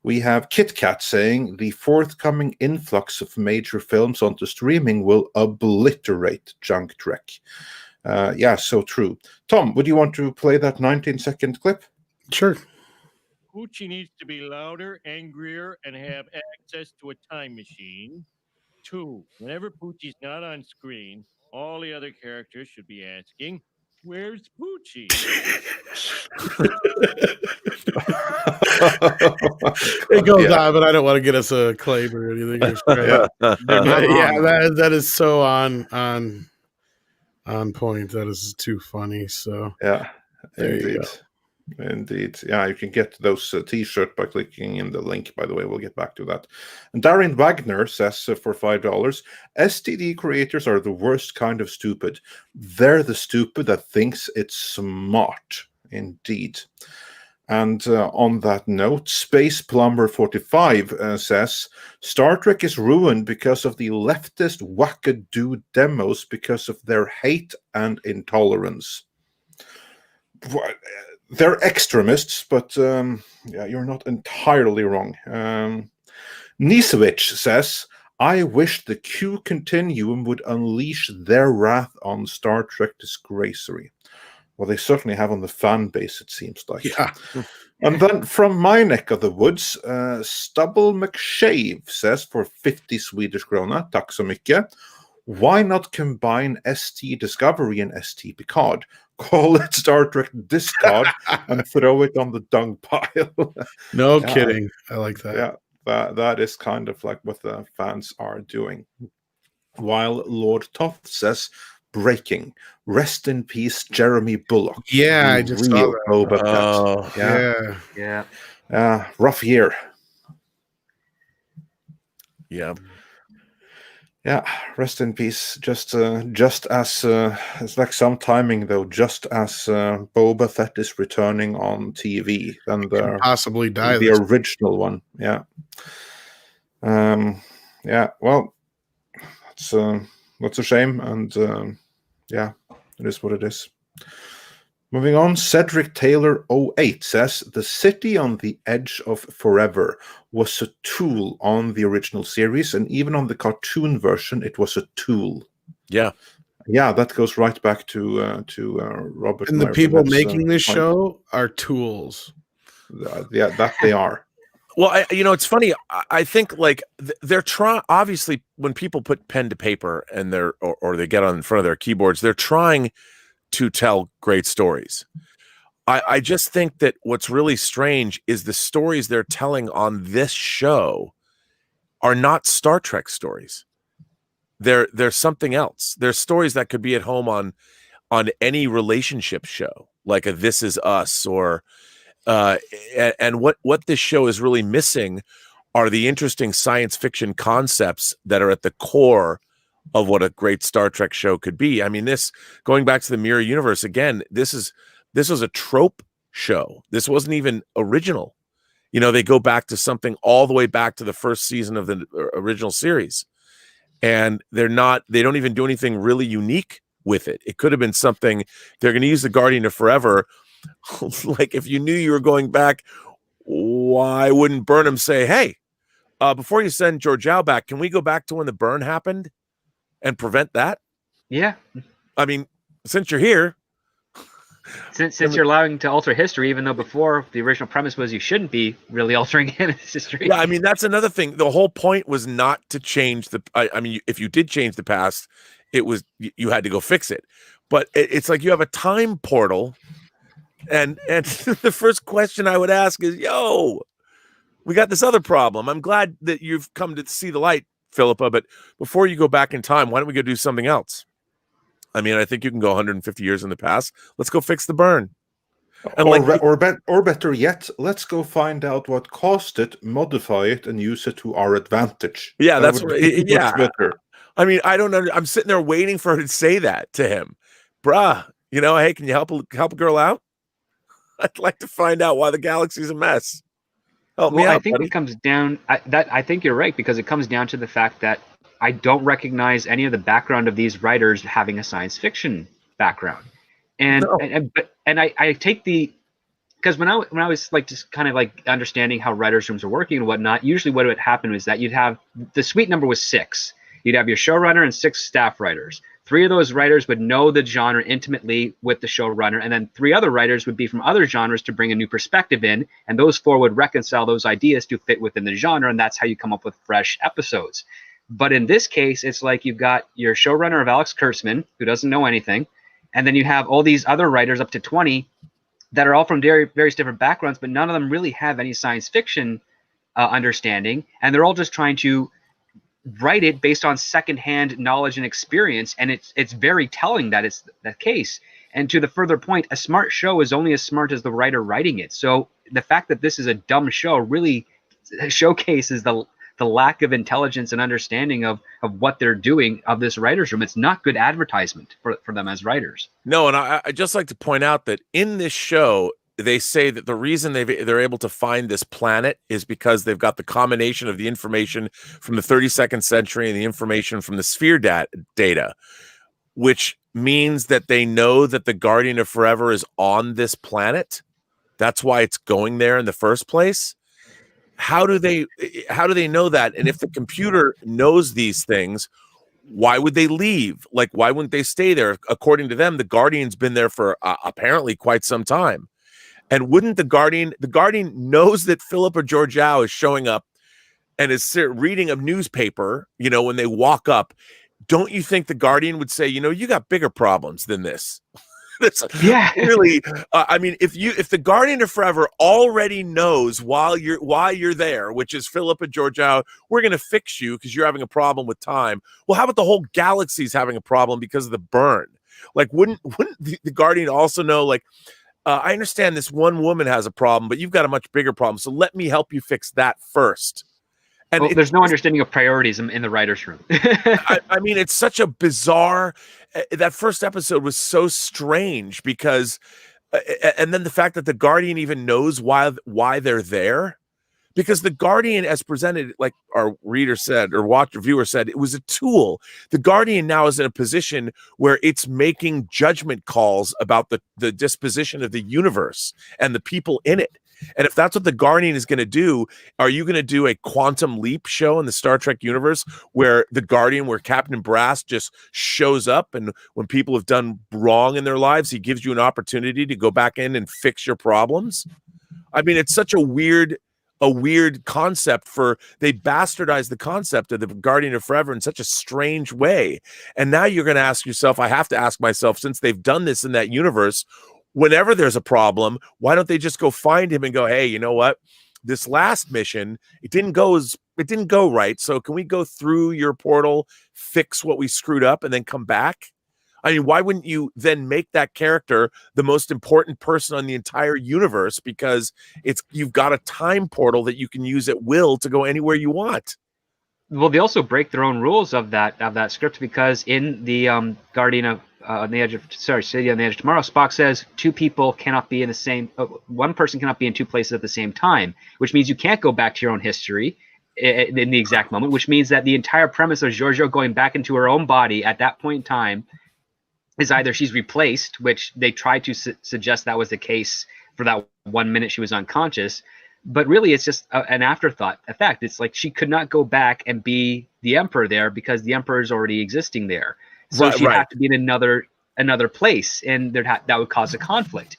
we have Kit Kat saying the forthcoming influx of major films onto streaming will obliterate junk Trek. Yeah, so true. Tom, would you want to play that 19-second clip? Sure. Poochie needs to be louder, angrier, and have access to a time machine. 2, whenever Poochie's not on screen, all the other characters should be asking, where's Poochie? It goes on, but I don't want to get us a claim or anything. Yeah. That is so on point. That is too funny. So Yeah, there you indeed. go. Indeed. Yeah, you can get those t-shirt by clicking in the link, by the way. We'll get back to that. And Darren Wagner says for $5, STD creators are the worst kind of stupid. They're the stupid that thinks it's smart. Indeed. And on that note, Space Plumber 45 says, Star Trek is ruined because of the leftist wackadoo demos because of their hate and intolerance. They're extremists, but yeah, you're not entirely wrong. Nisevich says, I wish the Q Continuum would unleash their wrath on Star Trek Disgracery. Well, they certainly have on the fan base, it seems like. Yeah. And then from my neck of the woods, Stubble McShave says for 50 Swedish krona, tack så mycket, why not combine ST Discovery and ST Picard? Call it Star Trek Discard and throw it on the dung pile. No kidding. I like that. Yeah, that is kind of like what the fans are doing. While Lord Toth says, breaking. Rest in peace, Jeremy Bulloch. Yeah, I just saw that. Boba Fett. Yeah. Rough year. Yeah. Yeah, rest in peace. Just as it's like some timing though. Just as Boba Fett is returning on TV, then possibly die. The original one. Yeah. Yeah. Well, that's a shame, and yeah, it is what it is. Moving on, Cedric Taylor 08 says, the city on the edge of forever was a tool on the original series, and even on the cartoon version, it was a tool. Yeah. Yeah, that goes right back to Robert. And the people making this show are tools. Yeah, that they are. Well, it's funny. I think like they're trying. Obviously, when people put pen to paper and or they get on in front of their keyboards, they're trying to tell great stories. I just think that what's really strange is the stories they're telling on this show are not Star Trek stories. They're something else. They're stories that could be at home on any relationship show, like a This Is Us, or and what this show is really missing are the interesting science fiction concepts that are at the core of what a great Star Trek show could be. I mean, this, going back to the Mirror Universe again, this was a trope show. This wasn't even original. They go back to something all the way back to the first season of the original series. And they don't even do anything really unique with it. It could have been something. They're going to use the Guardian of Forever. Like, if you knew you were going back, why wouldn't Burnham say, hey, before you send Georgiou back, can we go back to when the burn happened and prevent that? Yeah. I mean, since you're here, Since you're allowing to alter history, even though before the original premise was you shouldn't be really altering history. Yeah, I mean, that's another thing. The whole point was not to change the. I mean, if you did change the past, it was you had to go fix it. But it's like you have a time portal, and the first question I would ask is, "Yo, we got this other problem. I'm glad that you've come to see the light, Philippa. But before you go back in time, why don't we go do something else? I mean, I think you can go 150 years in the past. Let's go fix the burn." And or better yet, let's go find out what caused it, modify it, and use it to our advantage. Yeah, That that's would what. be much Yeah, better. I mean, I don't know. I'm sitting there waiting for her to say that to him, bruh. You know, hey, can you help a girl out? I'd like to find out why the galaxy's a mess. Help me out, I think buddy. it comes down. I think you're right, because it comes down to the fact that I don't recognize any of the background of these writers having a science fiction background, and I take the, because when I was like just kind of like understanding how writers' rooms are working and whatnot, usually what would happen was that you'd have the suite number was 6. You'd have your showrunner and 6 staff writers. 3 of those writers would know the genre intimately with the showrunner, and then 3 other writers would be from other genres to bring a new perspective in, and those 4 would reconcile those ideas to fit within the genre, and that's how you come up with fresh episodes. But in this case, it's like you've got your showrunner of Alex Kurtzman, who doesn't know anything, and then you have all these other writers, up to 20, that are all from various different backgrounds, but none of them really have any science fiction understanding, and they're all just trying to write it based on secondhand knowledge and experience, and it's very telling that it's the case. And to the further point, a smart show is only as smart as the writer writing it. So the fact that this is a dumb show really showcases the lack of intelligence and understanding of what they're doing of this writer's room. It's not good advertisement for them as writers. No, and I just like to point out that in this show, they say that the reason they're able to find this planet is because they've got the combination of the information from the 32nd century and the information from the sphere data, which means that they know that the Guardian of Forever is on this planet. That's why it's going there in the first place. How do they know that? And if the computer knows these things, why would they leave? Like, why wouldn't they stay there? According to them, the Guardian's been there for apparently quite some time. And wouldn't the Guardian knows that Philippa Georgiou is showing up and is reading a newspaper, you know, when they walk up. Don't you think the Guardian would say, you know, you got bigger problems than this? Yeah, really. I mean, if the Guardian of Forever already knows why you're there, which is Philippa Georgiou, we're going to fix you because you're having a problem with time. Well, how about the whole galaxy's having a problem because of the burn? Like, wouldn't the Guardian also know, like, I understand this one woman has a problem, but you've got a much bigger problem. So let me help you fix that first. And there's no understanding of priorities in the writer's room. I mean, it's such a bizarre. That first episode was so strange because, and then the fact that the Guardian even knows why they're there. Because the Guardian, as presented, like our reader said, or viewer said, it was a tool. The Guardian now is in a position where it's making judgment calls about the disposition of the universe and the people in it. And if that's what the Guardian is going to do, are you going to do a Quantum Leap show in the Star Trek universe where the Guardian, where Captain Brass just shows up, and when people have done wrong in their lives, he gives you an opportunity to go back in and fix your problems? I mean, it's such a weird concept. They bastardized the concept of the Guardian of Forever in such a strange way. And now you're going to ask yourself, I have to ask myself, since they've done this in that universe, whenever there's a problem, why don't they just go find him and go, hey, you know what? This last mission, it didn't go right. So can we go through your portal, fix what we screwed up, and then come back? I mean, why wouldn't you then make that character the most important person on the entire universe? Because you've got a time portal that you can use at will to go anywhere you want. Well, they also break their own rules of that script, because in the Guardian of City on the Edge of Tomorrow, Spock says two people cannot be in the same. One person cannot be in two places at the same time, which means you can't go back to your own history in the exact moment. Which means that the entire premise of Georgiou going back into her own body at that point in time is either she's replaced, which they tried to suggest that was the case for that 1 minute she was unconscious, but really it's just an afterthought effect. It's like she could not go back and be the Emperor there because the Emperor is already existing there. So she'd have to be in another another place, and that would cause a conflict.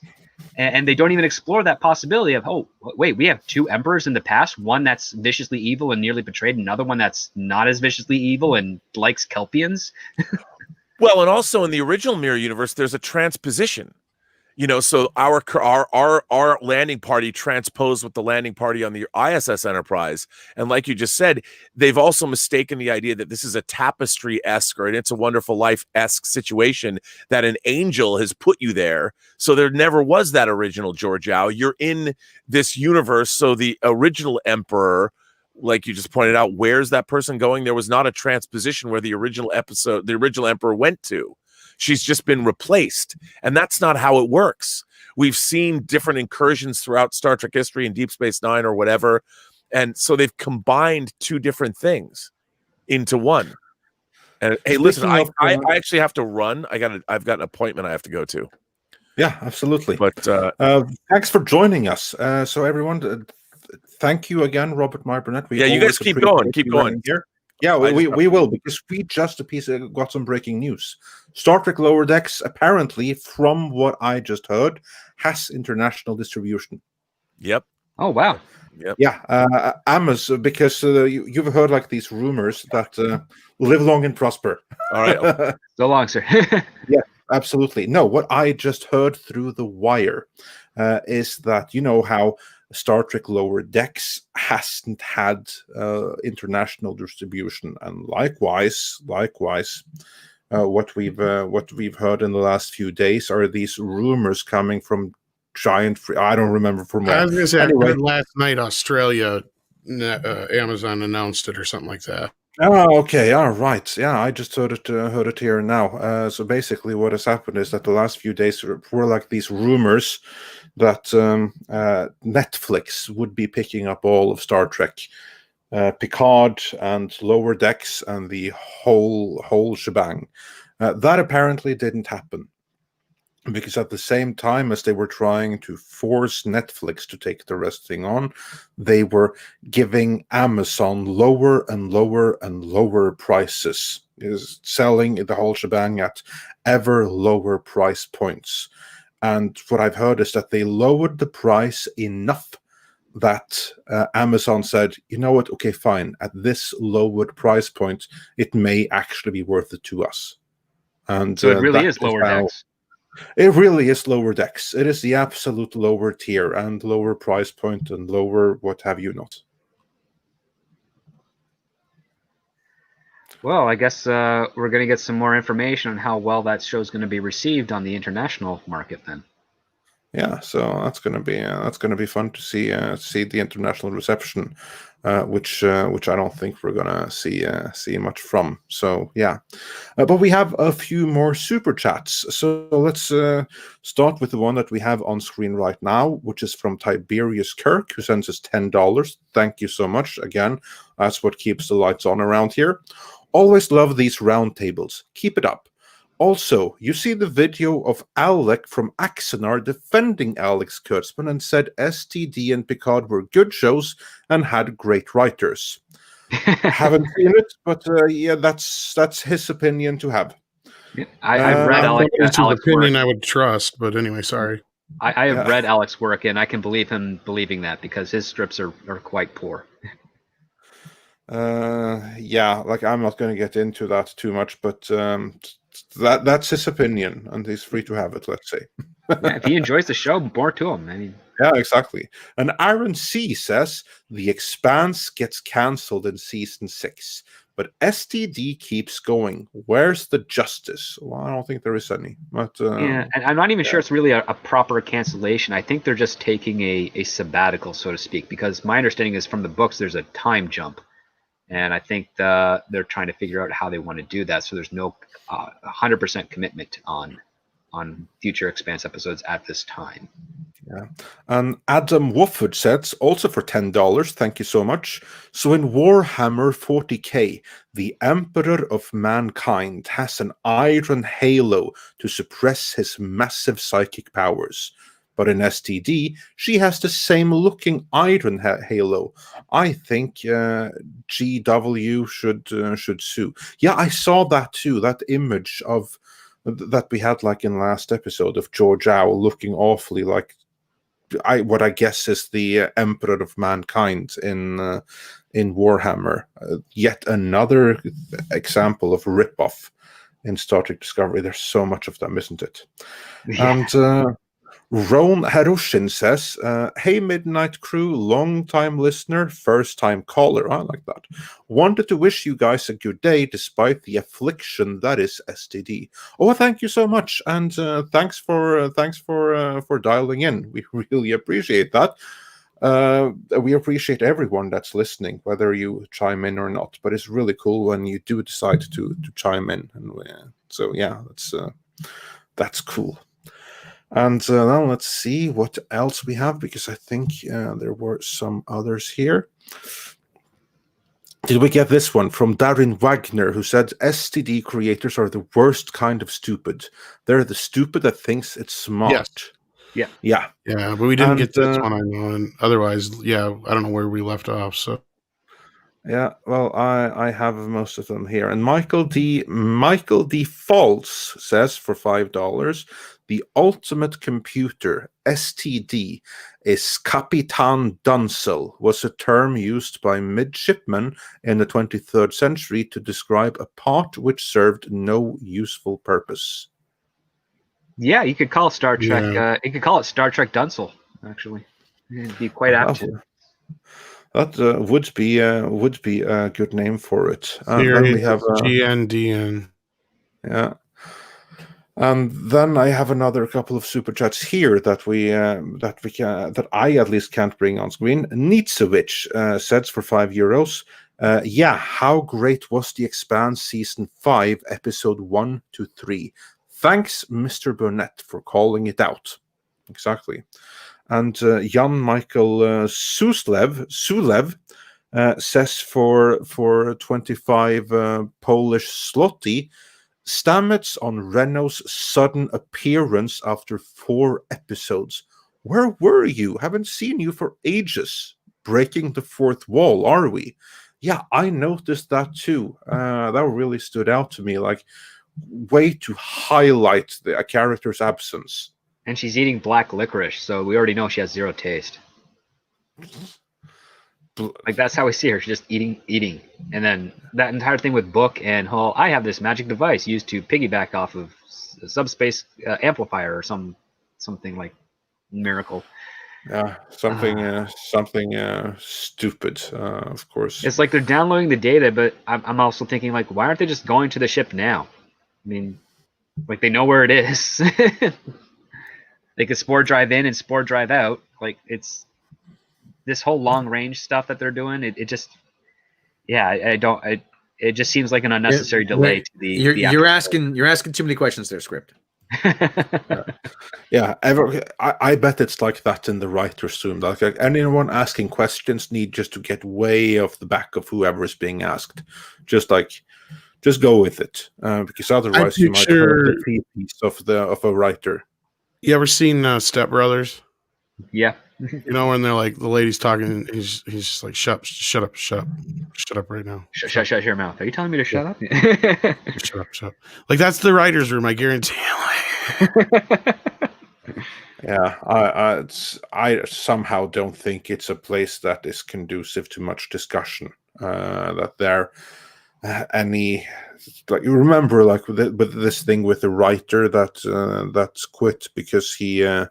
And they don't even explore that possibility of, oh, wait, we have two emperors in the past, one that's viciously evil and nearly betrayed, another one that's not as viciously evil and likes Kelpians. Well, and also in the original Mirror Universe, there's a transposition. So our landing party transposed with the landing party on the ISS Enterprise. And like you just said, they've also mistaken the idea that this is a Tapestry-esque or an It's a Wonderful Life-esque situation, that an angel has put you there. So there never was that original Georgiou. You're in this universe. So the original emperor, like you just pointed out, where's that person going? There was not a transposition where the original emperor went to. She's just been replaced. And that's not how it works. We've seen different incursions throughout Star Trek history and Deep Space Nine or whatever. And so they've combined two different things into one. And hey, listen, I actually have to run. I've got an appointment I have to go to. Yeah, absolutely. But thanks for joining us. So everyone, thank you again, Robert Meyer Burnett. You guys keep going. Keep going. Here. Yeah, we will, because we just got some breaking news. Star Trek Lower Decks, apparently, from what I just heard, has international distribution. Yep. Oh, wow. Yep. Yeah, Amazon, because you've heard like these rumors that live long and prosper. All right. So long, sir. Yeah, absolutely. No, what I just heard through the wire is that, you know how Star Trek Lower Decks hasn't had international distribution, and likewise, what we've heard in the last few days are these rumors coming from giant. I don't remember from where. I was going to say, anyway, I heard last night Australia, Amazon announced it or something like that. Oh, okay, all right. Yeah, I just heard it here now. So basically, what has happened is that the last few days were like these rumors that Netflix would be picking up all of Star Trek, Picard and Lower Decks and the whole shebang. That apparently didn't happen, because at the same time as they were trying to force Netflix to take the rest thing on, they were giving Amazon lower and lower and lower prices, is selling the whole shebang at ever lower price points. And what I've heard is that they lowered the price enough that Amazon said, you know what, okay, fine, at this lowered price point, it may actually be worth it to us. And so it really is Lower Decks. It really is Lower Decks. It is the absolute lower tier and lower price point and lower what have you not. Well, I guess we're going to get some more information on how well that show is going to be received on the international market then. Yeah, so that's going to be fun to see the international reception, which I don't think we're going to see much from. So yeah, but we have a few more super chats. So let's start with the one that we have on screen right now, which is from Tiberius Kirk, who sends us $10. Thank you so much. Again, that's what keeps the lights on around here. Always love these roundtables. Keep it up. Also, you see the video of Alec from Axanar defending Alex Kurtzman and said STD and Picard were good shows and had great writers. Haven't seen it, but yeah, that's his opinion to have. I've read Alex's opinion work. I would trust, but anyway, sorry. I have read Alex's work, and I can believe him believing that, because his strips are quite poor. Yeah, like I'm not going to get into that too much, but that's his opinion, and he's free to have it. Let's say. Yeah, if he enjoys the show, more to him. I mean, yeah, exactly. And Aaron C says The Expanse gets cancelled in season 6, but STD keeps going. Where's the justice? Well, I don't think there is any. But yeah, and I'm not even sure it's really a proper cancellation. I think they're just taking a sabbatical, so to speak, because my understanding is from the books there's a time jump. And I think they're trying to figure out how they want to do that. So there's no 100% commitment on future Expanse episodes at this time. Yeah. And Adam Wofford says, also for $10, thank you so much. So in Warhammer 40k, the Emperor of Mankind has an iron halo to suppress his massive psychic powers. But in STD, she has the same looking iron halo. I think GW should sue. Yeah, I saw that too. That image of that we had like in last episode of Georgiou looking awfully like what I guess is the Emperor of Mankind in Warhammer. Yet another example of ripoff in Star Trek Discovery. There's so much of them, isn't it? Yeah. And Ron Harushin says, hey, Midnight Crew, long-time listener, first-time caller. I like that. Wanted to wish you guys a good day despite the affliction that is STD. Oh, thank you so much, and thanks for dialing in. We really appreciate that. We appreciate everyone that's listening, whether you chime in or not. But it's really cool when you do decide to chime in, and so yeah, that's cool. And now let's see what else we have, because I think there were some others here. Did we get this one from Darren Wagner, who said, STD creators are the worst kind of stupid. They're the stupid that thinks it's smart. Yes. Yeah. Yeah, but we didn't get this one, I know. And otherwise, yeah, I don't know where we left off. So yeah, well, I have most of them here. And Michael D. Falls says for $5, the ultimate computer, STD, is Kapitan Dunsel, was a term used by midshipmen in the 23rd century to describe a part which served no useful purpose. Yeah, you could call Star Trek. You could call it Star Trek Dunsel. Actually, it'd be quite apt. That would be a good name for it. Then we have GNDN. Yeah. And then I have another couple of super chats here that I at least can't bring on screen. Nitsovich says for €5. Yeah, how great was the Expanse season 5, episode 1 to 3? Thanks, Mr. Burnett, for calling it out. Exactly. And Jan Michael Sulev says for 25 Polish zloty, Stamets on Renault's sudden appearance after 4 episodes. Where were you? Haven't seen you for ages. Breaking the fourth wall, are we? Yeah, I noticed that too. That really stood out to me. Like, way to highlight a character's absence. And she's eating black licorice, so we already know she has zero taste. Like, that's how we see her. She's just eating. And then that entire thing with Book and Hull, I have this magic device used to piggyback off of a subspace amplifier or something like miracle. Yeah, something stupid, of course. It's like they're downloading the data, but I'm also thinking, like, why aren't they just going to the ship now? I mean, like, they know where it is. They could spore drive in and spore drive out. Like, it's this whole long range stuff that they're doing. It just, yeah, it just seems like an unnecessary delay to the. You're asking too many questions there, script. Yeah, I bet it's like that in the writer's room. Like anyone asking questions need just to get way off the back of whoever is being asked. Just go with it, because otherwise you might hurt the piece of a writer. You ever seen Step Brothers? Yeah. You know, when they're like, the lady's talking, and he's just like, shut up right now. Shut your mouth. Are you telling me to shut up? Shut up. Like, that's the writer's room, I guarantee. Yeah, I somehow don't think it's a place that is conducive to much discussion. That there any, like, you remember, like with this thing with the writer that quit because he the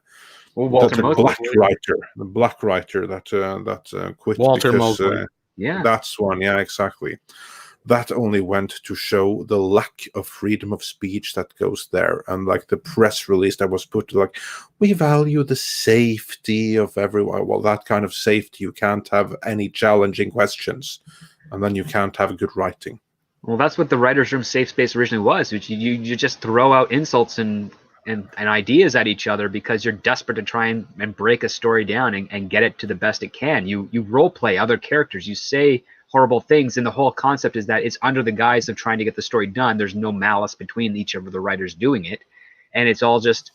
black writer that quit Walter because Mosley. Yeah, that's one. Yeah, exactly. That only went to show the lack of freedom of speech that goes there. And like the press release that was put, like, we value the safety of everyone. Well, that kind of safety, you can't have any challenging questions, and then you can't have good writing. Well, that's what the writer's room safe space originally was, which you just throw out insults and ideas at each other because you're desperate to try and break a story down and get it to the best it can. You role play other characters. You say horrible things, and the whole concept is that it's under the guise of trying to get the story done. There's no malice between each of the writers doing it, and it's all just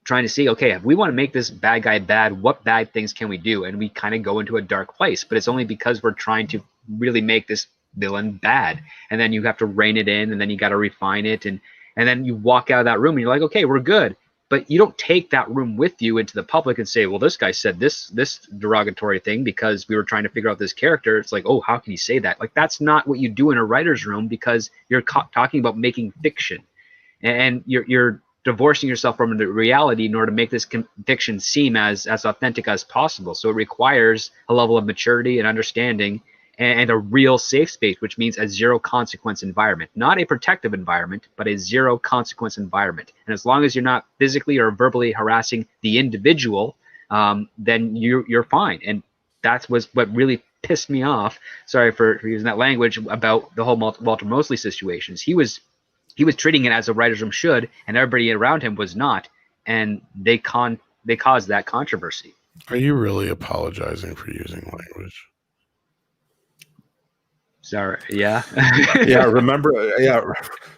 trying to see, okay, if we want to make this bad guy bad, what bad things can we do? And we kind of go into a dark place, but it's only because we're trying to really make this villain bad, and then you have to rein it in, and then you got to refine it, and And then you walk out of that room and you're like, okay, we're good. But you don't take that room with you into the public and say, well, this guy said this derogatory thing because we were trying to figure out this character. It's like, oh, how can he say that? Like, that's not what you do in a writer's room, because you're talking about making fiction, and you're divorcing yourself from the reality in order to make this fiction seem as authentic as possible. So it requires a level of maturity and understanding, and a real safe space, which means a zero consequence environment, not a protective environment, but a zero consequence environment. And as long as you're not physically or verbally harassing the individual, then you're fine. And that was what really pissed me off. Sorry for using that language about the whole Walter Mosley situations. He was treating it as a writer's room should, and everybody around him was not. And they caused that controversy. Are you really apologizing for using language? Sorry. Yeah.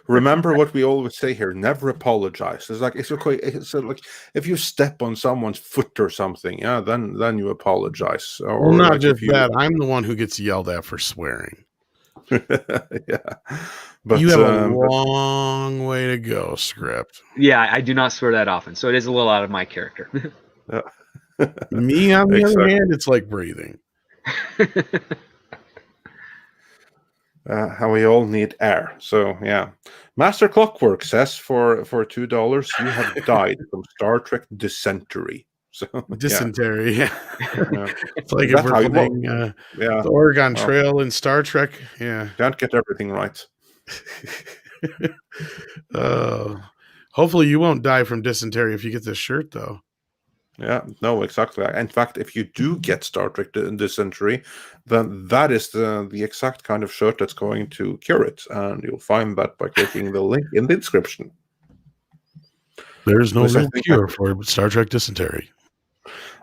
Remember what we always say here: never apologize. It's okay. It's like if you step on someone's foot or something, then you apologize. Or well, not like just that. I'm the one who gets yelled at for swearing. But you have a long way to go, Script. Yeah, I do not swear that often, so it is a little out of my character. Me, on the other hand, it's like breathing. How we all need air. So yeah, Master Clockwork says for $2 you have died from Star Trek dysentery. So dysentery, yeah. It's like That's if we're playing the Oregon Trail in Star Trek. Yeah, can't get everything right. Hopefully you won't die from dysentery if you get this shirt, though. Yeah, no, exactly. In fact, if you do get Star Trek dysentery, then that is the exact kind of shirt that's going to cure it, and you'll find that by clicking the link in the description. There's no real cure for Star Trek dysentery.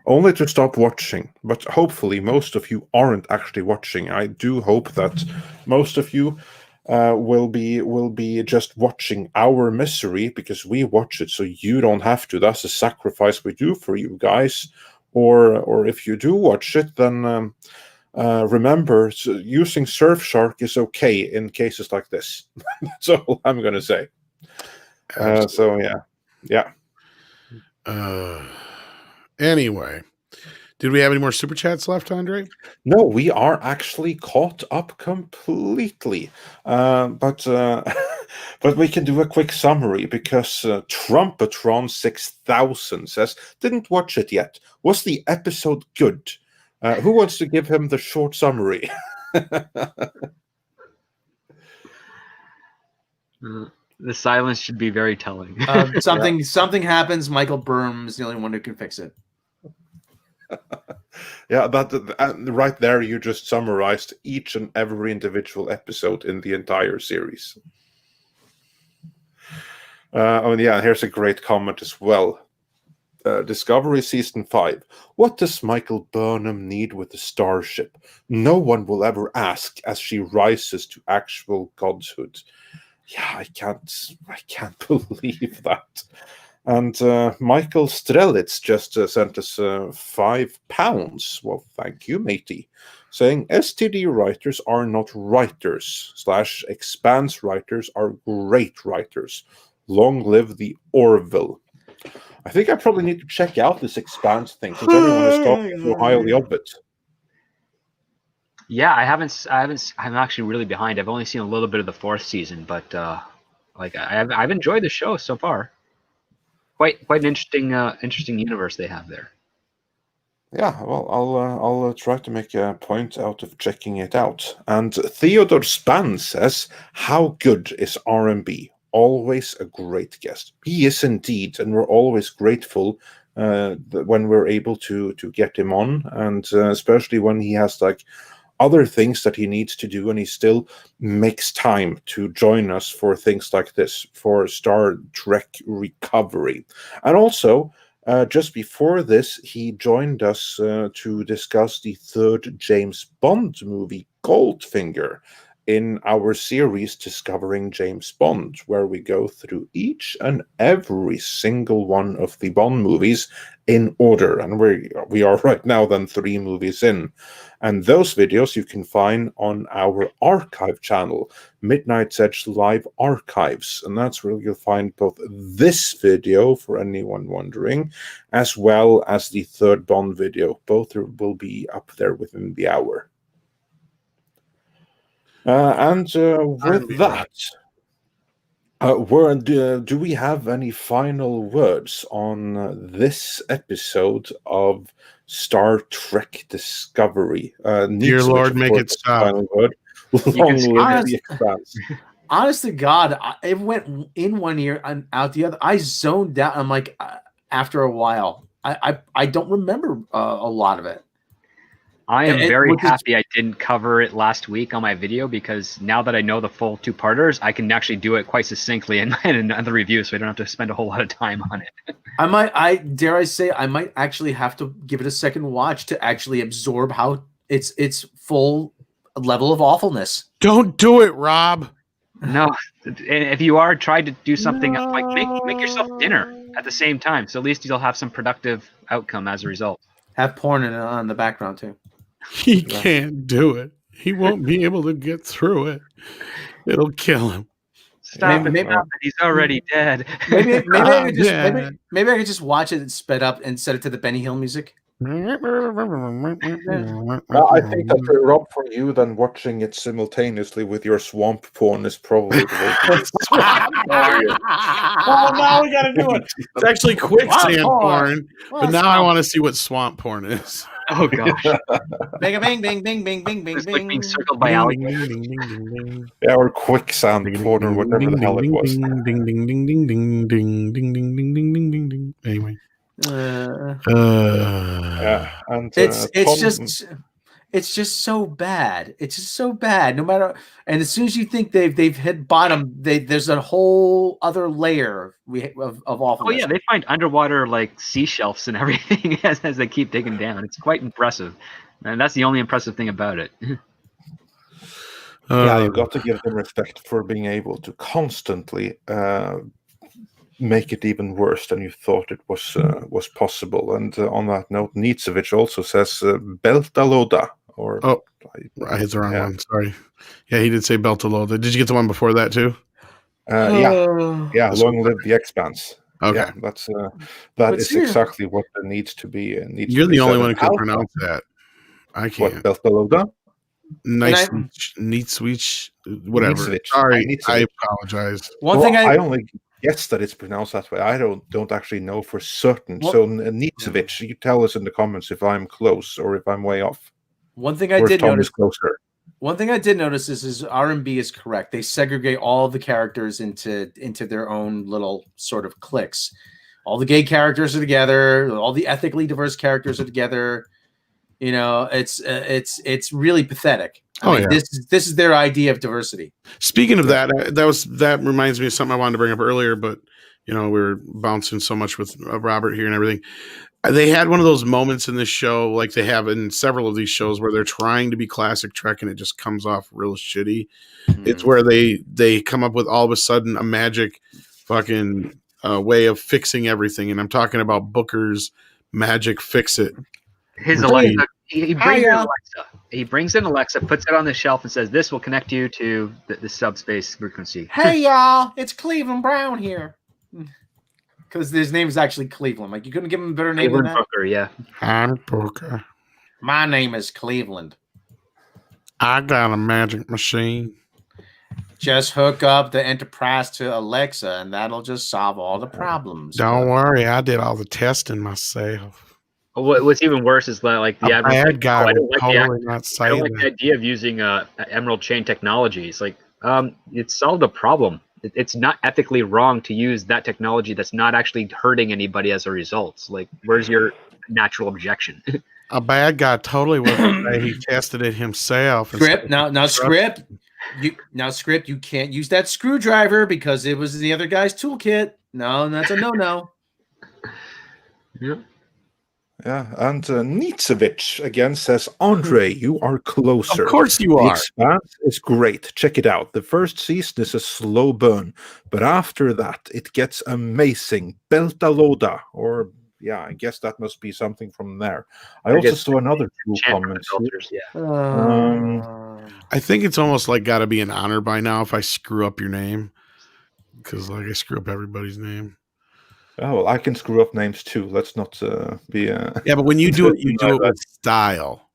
Only to stop watching, but hopefully most of you aren't actually watching. I do hope that most of you will be just watching our misery because we watch it, so you don't have to. That's a sacrifice we do for you guys. Or if you do watch it, then remember, using Surfshark is okay in cases like this. That's all I'm going to say. So yeah. Anyway, did we have any more super chats left, Andre? No, we are actually caught up completely. But we can do a quick summary because Trumpetron 6000 says, didn't watch it yet. Was the episode good? Who wants to give him the short summary? The silence should be very telling. Something happens. Michael Burnham is the only one who can fix it. Yeah, right there, you just summarized each and every individual episode in the entire series. Here's a great comment as well. Discovery Season 5. What does Michael Burnham need with the starship? No one will ever ask as she rises to actual godhood. Yeah, I can't believe that. And Michael Strelitz just sent us £5. Well, thank you, matey. Saying STD writers are not writers / Expanse writers are great writers. Long live the Orville. I think I probably need to check out this Expanse thing because everyone is talking so highly of it. Yeah, I'm actually really behind. I've only seen a little bit of the 4th season, but I've enjoyed the show so far. Quite an interesting universe they have there. Yeah, well, I'll try to make a point out of checking it out. And Theodore Span says, "How good is R&B? Always a great guest." He is indeed, and we're always grateful when we're able to get him on, and especially when he has like other things that he needs to do, and he still makes time to join us for things like this, for Star Trek Recovery. And also, just before this, he joined us to discuss the 3rd James Bond movie, Goldfinger. in our series Discovering James Bond, where we go through each and every single one of the Bond movies in order. And we are right now then 3 movies in. And those videos you can find on our archive channel, Midnight's Edge Live Archives. And that's where you'll find both this video, for anyone wondering, as well as the 3rd Bond video. Both will be up there within the hour. With that, do we have any final words on this episode of Star Trek Discovery? Dear Lord, make it stop. Final word. Long live the Expanse. Honest to God, it went in one ear and out the other. I zoned out. I'm like, after a while, I don't remember a lot of it. I am very happy I didn't cover it last week on my video, because now that I know the full 2-parters, I can actually do it quite succinctly in another review, so I don't have to spend a whole lot of time on it. Dare I say, I might actually have to give it a second watch to actually absorb how its full level of awfulness. Don't do it, Rob. No, and if you are, try to do something like make yourself dinner at the same time, so at least you'll have some productive outcome as a result. Have porn on the background too. He can't do it. He won't be able to get through it. It'll kill him. Stop it! He's already dead. Maybe I could just watch it and sped up and set it to the Benny Hill music. I think that, Rob, for you, then watching it simultaneously with your swamp porn is probably the way to do it. Oh, now we gotta do it. It's actually quicksand porn, but now I want to see what swamp porn is. Oh gosh! Bing, bing, bing, bing, bing, bing, bing, It's like being circled by alligators. Yeah, or quicksand porn, or whatever the hell it was. Ding ding ding ding ding ding ding ding ding ding ding ding ding. Anyway. Yeah, and it's just so bad. It's just so bad. No matter, and as soon as you think they've hit bottom, there's a whole other layer of awfulness. Oh yeah, they find underwater like seashelves and everything as they keep digging down. It's quite impressive, and that's the only impressive thing about it. Yeah, you've got to give them respect for being able to constantly make it even worse than you thought it was possible. And on that note, Nietzsche also says Beltaloda. Or I hit the wrong one. Sorry. Yeah, he did say Beltaloda. Did you get the one before that too? Yeah. Long live the Expanse. Okay, yeah, that is exactly what there needs to be. You're the only one who can pronounce that. I can't. What, Beltaloda? Nice, Nietzsche, whatever. Sorry, I apologize. One thing I only guess that it's pronounced that way. I don't actually know for certain. So Nietzsche, you tell us in the comments if I'm close or if I'm way off. One thing I did notice. One thing I did notice is R&B is correct. They segregate all the characters into their own little sort of cliques. All the gay characters are together. All the ethically diverse characters are together. You know, it's really pathetic. I mean, this is their idea of diversity. Speaking of that, that reminds me of something I wanted to bring up earlier, but you know, we were bouncing so much with Robert here and everything. They had one of those moments in this show, like they have in several of these shows, where they're trying to be classic Trek and it just comes off real shitty. Mm-hmm. It's where they come up with all of a sudden a magic fucking way of fixing everything, and I'm talking about Booker's magic fix it. His Alexa, he brings in Alexa. He brings in Alexa, puts it on the shelf, and says, "This will connect you to the subspace frequency." Hey y'all, it's Cleveland Brown here. Because his name is actually Cleveland. Like, you couldn't give him a better name than that? Booker, yeah. I'm Booker. My name is Cleveland. I got a magic machine. Just hook up the Enterprise to Alexa, and that'll just solve all the problems. Don't worry, I did all the testing myself. What's even worse is that, like, the bad guy I don't like the idea of using Emerald Chain technology. It's like, it solved a problem. It's not ethically wrong to use that technology that's not actually hurting anybody as a result. Like, where's your natural objection? A bad guy totally wasn't say he tested it himself. Script Script, you can't use that screwdriver because it was the other guy's toolkit. No, that's a no. Yeah. Yeah, and Nitsevich again says, Andre, you are closer. Of course you The are. Expanse is great. Check it out. The first season is a slow burn, but after that, it gets amazing. Beltaloda, or yeah, I guess that must be something from there. I also guess saw another two Chant from the comments here. filters, yeah. I think it's almost like got to be an honor by now if I screw up your name, because like I screw up everybody's name. Oh, well, I can screw up names too. Let's not be. Yeah, but when you do it, you do it with style.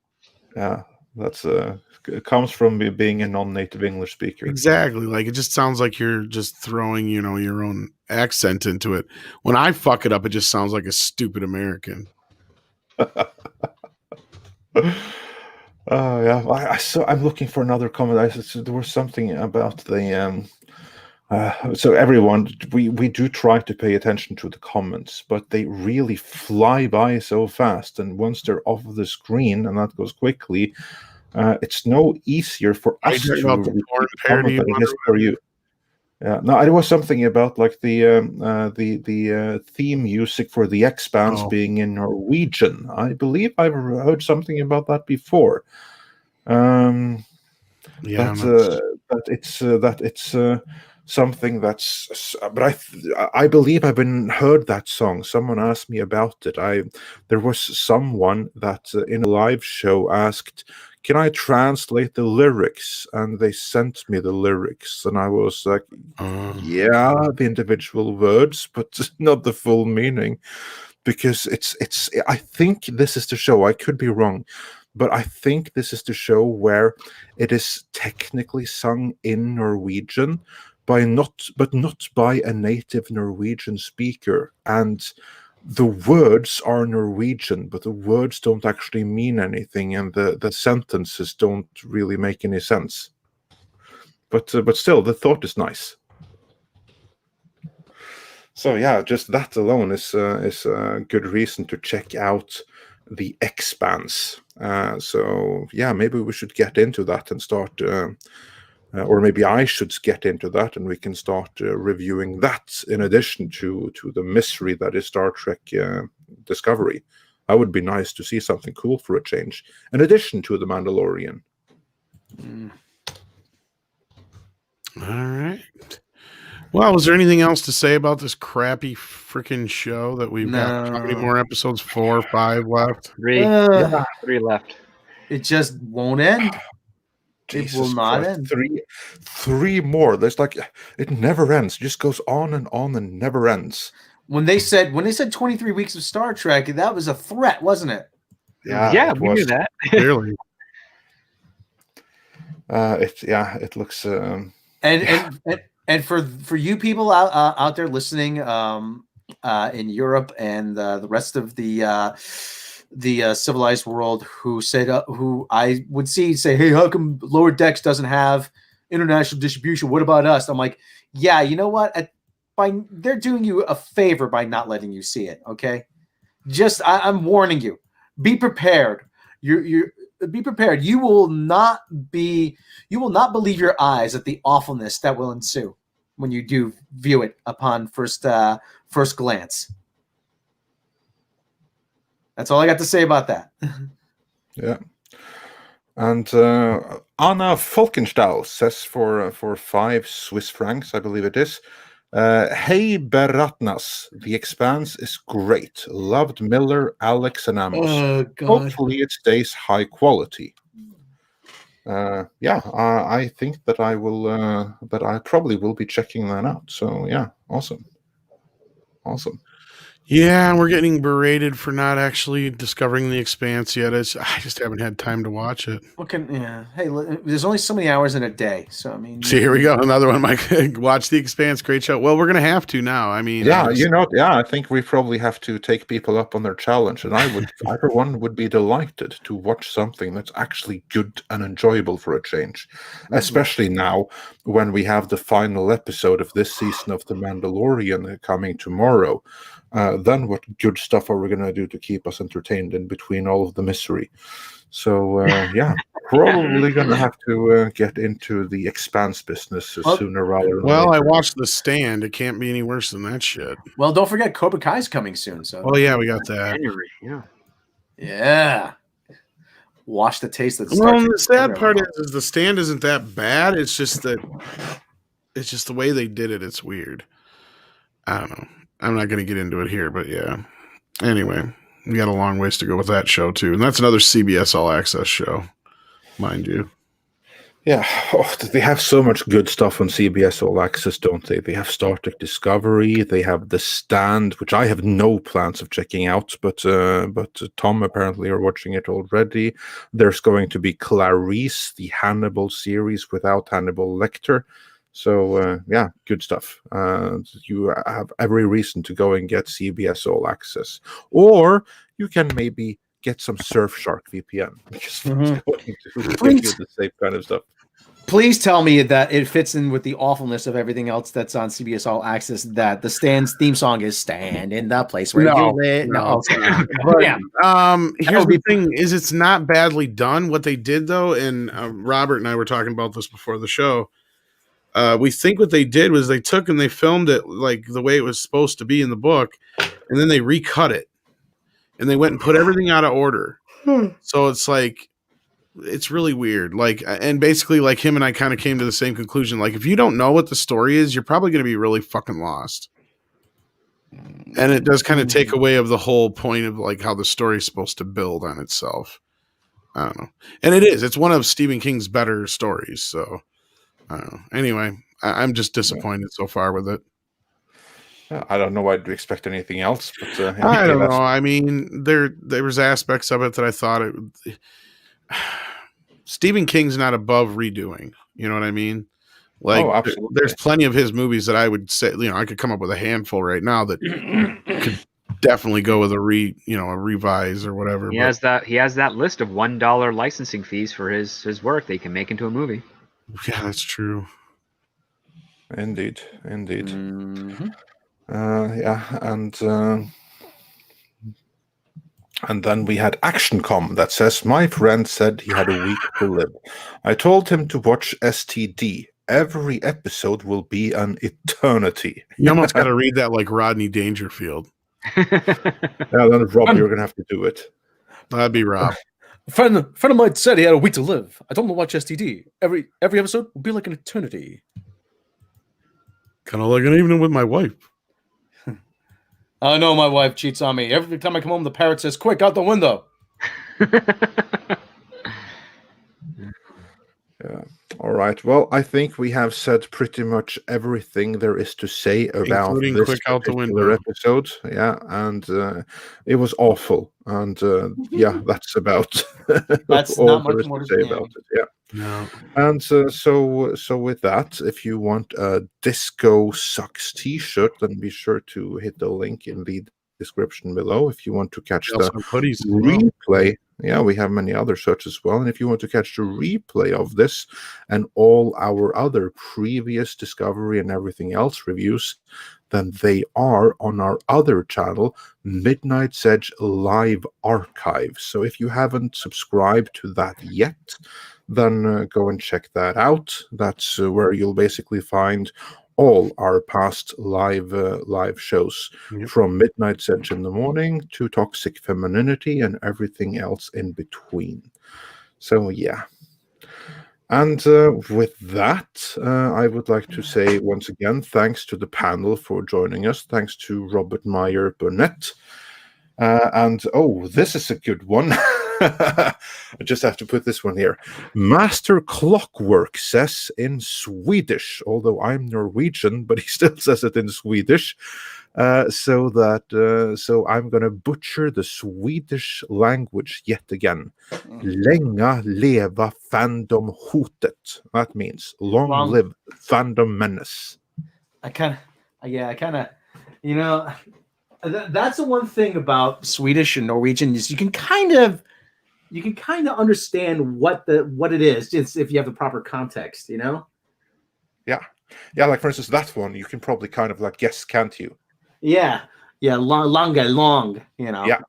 Yeah, that's it comes from me being a non-native English speaker. Exactly. Like it just sounds like you're just throwing, your own accent into it. When I fuck it up, it just sounds like a stupid American. Oh yeah, I'm looking for another comment. There was something about the so everyone, we do try to pay attention to the comments, but they really fly by so fast, and once they're off of the screen, and that goes quickly, it's no easier for us to about the read porn the comment parody than it one is or for you. Yeah, no, it was something about like the theme music for the Expanse being in Norwegian. I believe I've heard something about that before. Yeah, That it's something that's. But I believe I've heard that song. Someone asked me about it. There was someone that in a live show asked, can I translate the lyrics? And they sent me the lyrics, and I was like, yeah, the individual words, but not the full meaning, because it's. I think this is the show. I could be wrong, but I think this is the show where it is technically sung in Norwegian, not by a native Norwegian speaker, and the words are Norwegian, but the words don't actually mean anything, and the sentences don't really make any sense. But still, the thought is nice. So yeah, just that alone is a good reason to check out the Expanse. So yeah, maybe we should get into that and start. Or maybe I should get into that, and we can start reviewing that in addition to the mystery that is Star Trek Discovery. That would be nice to see something cool for a change, in addition to The Mandalorian. All right. Well, is there anything else to say about this crappy freaking show that we've got? How many more episodes? 4 or 5 left? 3. Yeah. 3 left. It just won't end. Jesus it will not Christ. end. Three more. There's like, it never ends. It just goes on and never ends. When they said 23 weeks of Star Trek, that was a threat, wasn't it? Yeah, we knew that. Clearly. It looks and for you people out there listening in Europe and the rest of the civilized world who said who I would say, hey, how come Lower Decks doesn't have international distribution? What about us? I'm like, yeah, you know what? They're doing you a favor by not letting you see it. Okay, I'm warning you. Be prepared. Be prepared. You will not believe your eyes at the awfulness that will ensue when you do view it upon first glance. That's all I got to say about that. Yeah. And Anna Falkenstahl says for 5 Swiss francs, I believe it is. Hey Beratnas, The Expanse is great. Loved Miller, Alex, and Amos. Oh, God. Hopefully it stays high quality. I think that I will. That I probably will be checking that out. So yeah, awesome. Yeah, and we're getting berated for not actually discovering The Expanse yet. I just haven't had time to watch it. Hey, there's only so many hours in a day, so I mean. See, here we go, another one. Mike, watch The Expanse, great show. Well, we're gonna have to now. I mean, I think we probably have to take people up on their challenge, and I for one, would be delighted to watch something that's actually good and enjoyable for a change, especially now when we have the final episode of this season of The Mandalorian coming tomorrow. Then what good stuff are we going to do to keep us entertained in between all of the misery? So, probably going to have to get into the Expanse business sooner rather than later. I watched The Stand. It can't be any worse than that shit. Well, don't forget Cobra Kai's coming soon. So. Oh, yeah, we got that. January, yeah. Yeah. Wash the taste of the Well, Trek the sad part program. is The Stand isn't that bad. It's just the way they did it. It's weird. I don't know. I'm not going to get into it here, but yeah. Anyway, we got a long ways to go with that show too, and that's another CBS All Access show, mind you. Yeah, they have so much good stuff on CBS All Access, don't they? They have Star Trek Discovery, they have The Stand, which I have no plans of checking out, but Tom apparently are watching it already. There's going to be Clarice, the Hannibal series without Hannibal Lecter. So yeah, good stuff. You have every reason to go and get CBS All Access, or you can maybe get some Surfshark VPN, which is going to give you the same kind of stuff. Please tell me that it fits in with the awfulness of everything else that's on CBS All Access, that the Stand's theme song is "Stand in the Place Where You Live." No. Okay. But, Damn. here's the thing: is it's not badly done. What they did though, and Robert and I were talking about this before the show. We think what they did was they took and they filmed it like the way it was supposed to be in the book, and then they recut it, and they went and put everything out of order. So it's like, it's really weird. Like, and basically, like him and I kind of came to the same conclusion. Like, if you don't know what the story is, you're probably going to be really fucking lost. And it does kind of take away of the whole point of like how the story is supposed to build on itself. I don't know. And it's one of Stephen King's better stories. So I don't know. Anyway, I'm just disappointed so far with it. I don't know why to expect anything else, but I don't know. I mean, there was aspects of it that I thought Stephen King's not above redoing. You know what I mean? Like, there's plenty of his movies that I would say, I could come up with a handful right now that could definitely go with a revise or whatever. He has that list of $1 licensing fees for his work that he can make into a movie. Yeah, that's true. Indeed. Mm-hmm. Yeah, and then we had ActionCom that says, my friend said he had a week to live. I told him to watch STD. Every episode will be an eternity. You almost got to read that like Rodney Dangerfield. Yeah, then Rob, you're going to have to do it. That'd be Rob. A friend of mine said he had a week to live. I told him to watch STD. Every episode will be like an eternity. Kind of like an evening with my wife. I know my wife cheats on me. Every time I come home, the parrot says, "Quick, out the window." Yeah. All right. Well, I think we have said pretty much everything there is to say about including this quick out the particular window episode. Yeah, and it was awful. And yeah, that's about That's all not there much is more to to say say. about it. Yeah. no. And so with that, if you want a Disco Sucks t-shirt, then be sure to hit the link in the description below. If you want to catch Also the hoodies as well. replay, yeah, we have many other shirts as well. And if you want to catch the replay of this and all our other previous Discovery and everything else reviews, then they are on our other channel, Midnight's Edge Live Archive. So if you haven't subscribed to that yet, then go and check that out. That's where you'll basically find all our past live shows, from Midnight's Edge in the morning to Toxic Femininity and everything else in between. So yeah. And with that, I would like to say once again, thanks to the panel for joining us. Thanks to Robert Meyer Burnett. And this is a good one. I just have to put this one here. Master Clockwork says in Swedish, although I'm Norwegian, but he still says it in Swedish. So I'm going to butcher the Swedish language yet again. Länge leva fandom hotet. That means long live fandom menace. That's the one thing about Swedish and Norwegian is you can kind of understand what it is, just if you have the proper context, Yeah, like for instance, that one you can probably kind of like guess, can't you? Yeah, long, Yeah.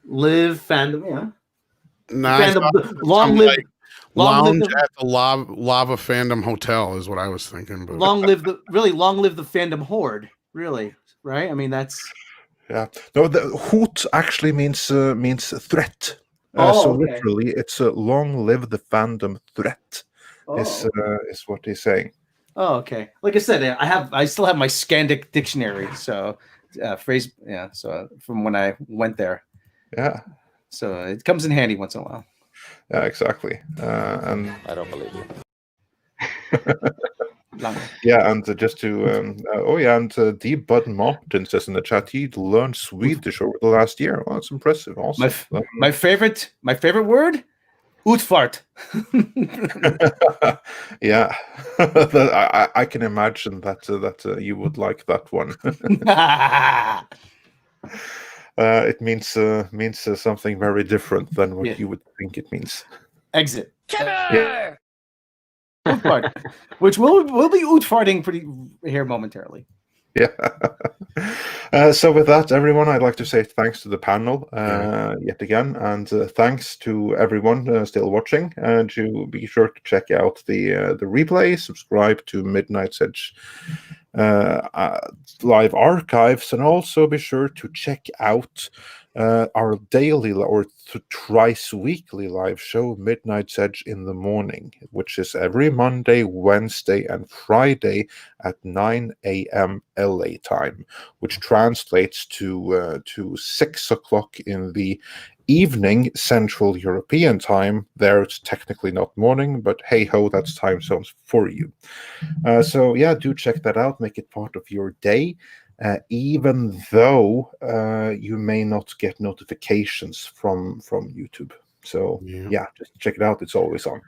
Live fandom, yeah. Nice. Fandom, long live. Like lounge at the Lava Fandom Hotel is what I was thinking. But long live the fandom horde. Really, right? I mean, that's Yeah. No, the hoot actually means threat. Oh, so okay. literally, it's a long live the fandom threat. Is Oh. is what he's saying. Oh, okay. Like I said, I still have my Scandic dictionary. So phrase, yeah. So from when I went there, Yeah. so it comes in handy once in a while. Yeah. Exactly. And I don't believe you. yeah, and just to D. Bud Martin says in the chat he learned Swedish over the last year. Well, that's impressive. Also, My favorite word, utfart. yeah, I can imagine that you would like that one. It means something very different than what you would think it means. Exit. Yeah. Utfart, which we'll be utfarting pretty here momentarily. Yeah. So with that, everyone, I'd like to say thanks to the panel yet again, and thanks to everyone still watching. And to be sure to check out the replay, subscribe to Midnight's Edge live archives, and also be sure to check out our daily or thrice weekly live show, Midnight's Edge in the Morning, which is every Monday, Wednesday, and Friday at 9 a.m. LA time, which translates to 6 o'clock in the evening Central European time. There it's technically not morning, but hey ho, that's time zones for you. So yeah, do check that out. Make it part of your day. Even though you may not get notifications from YouTube. So yeah, just check it out. It's always on.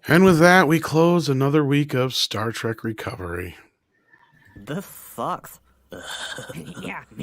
And with that, we close another week of Star Trek Recovery. This sucks. Yeah, me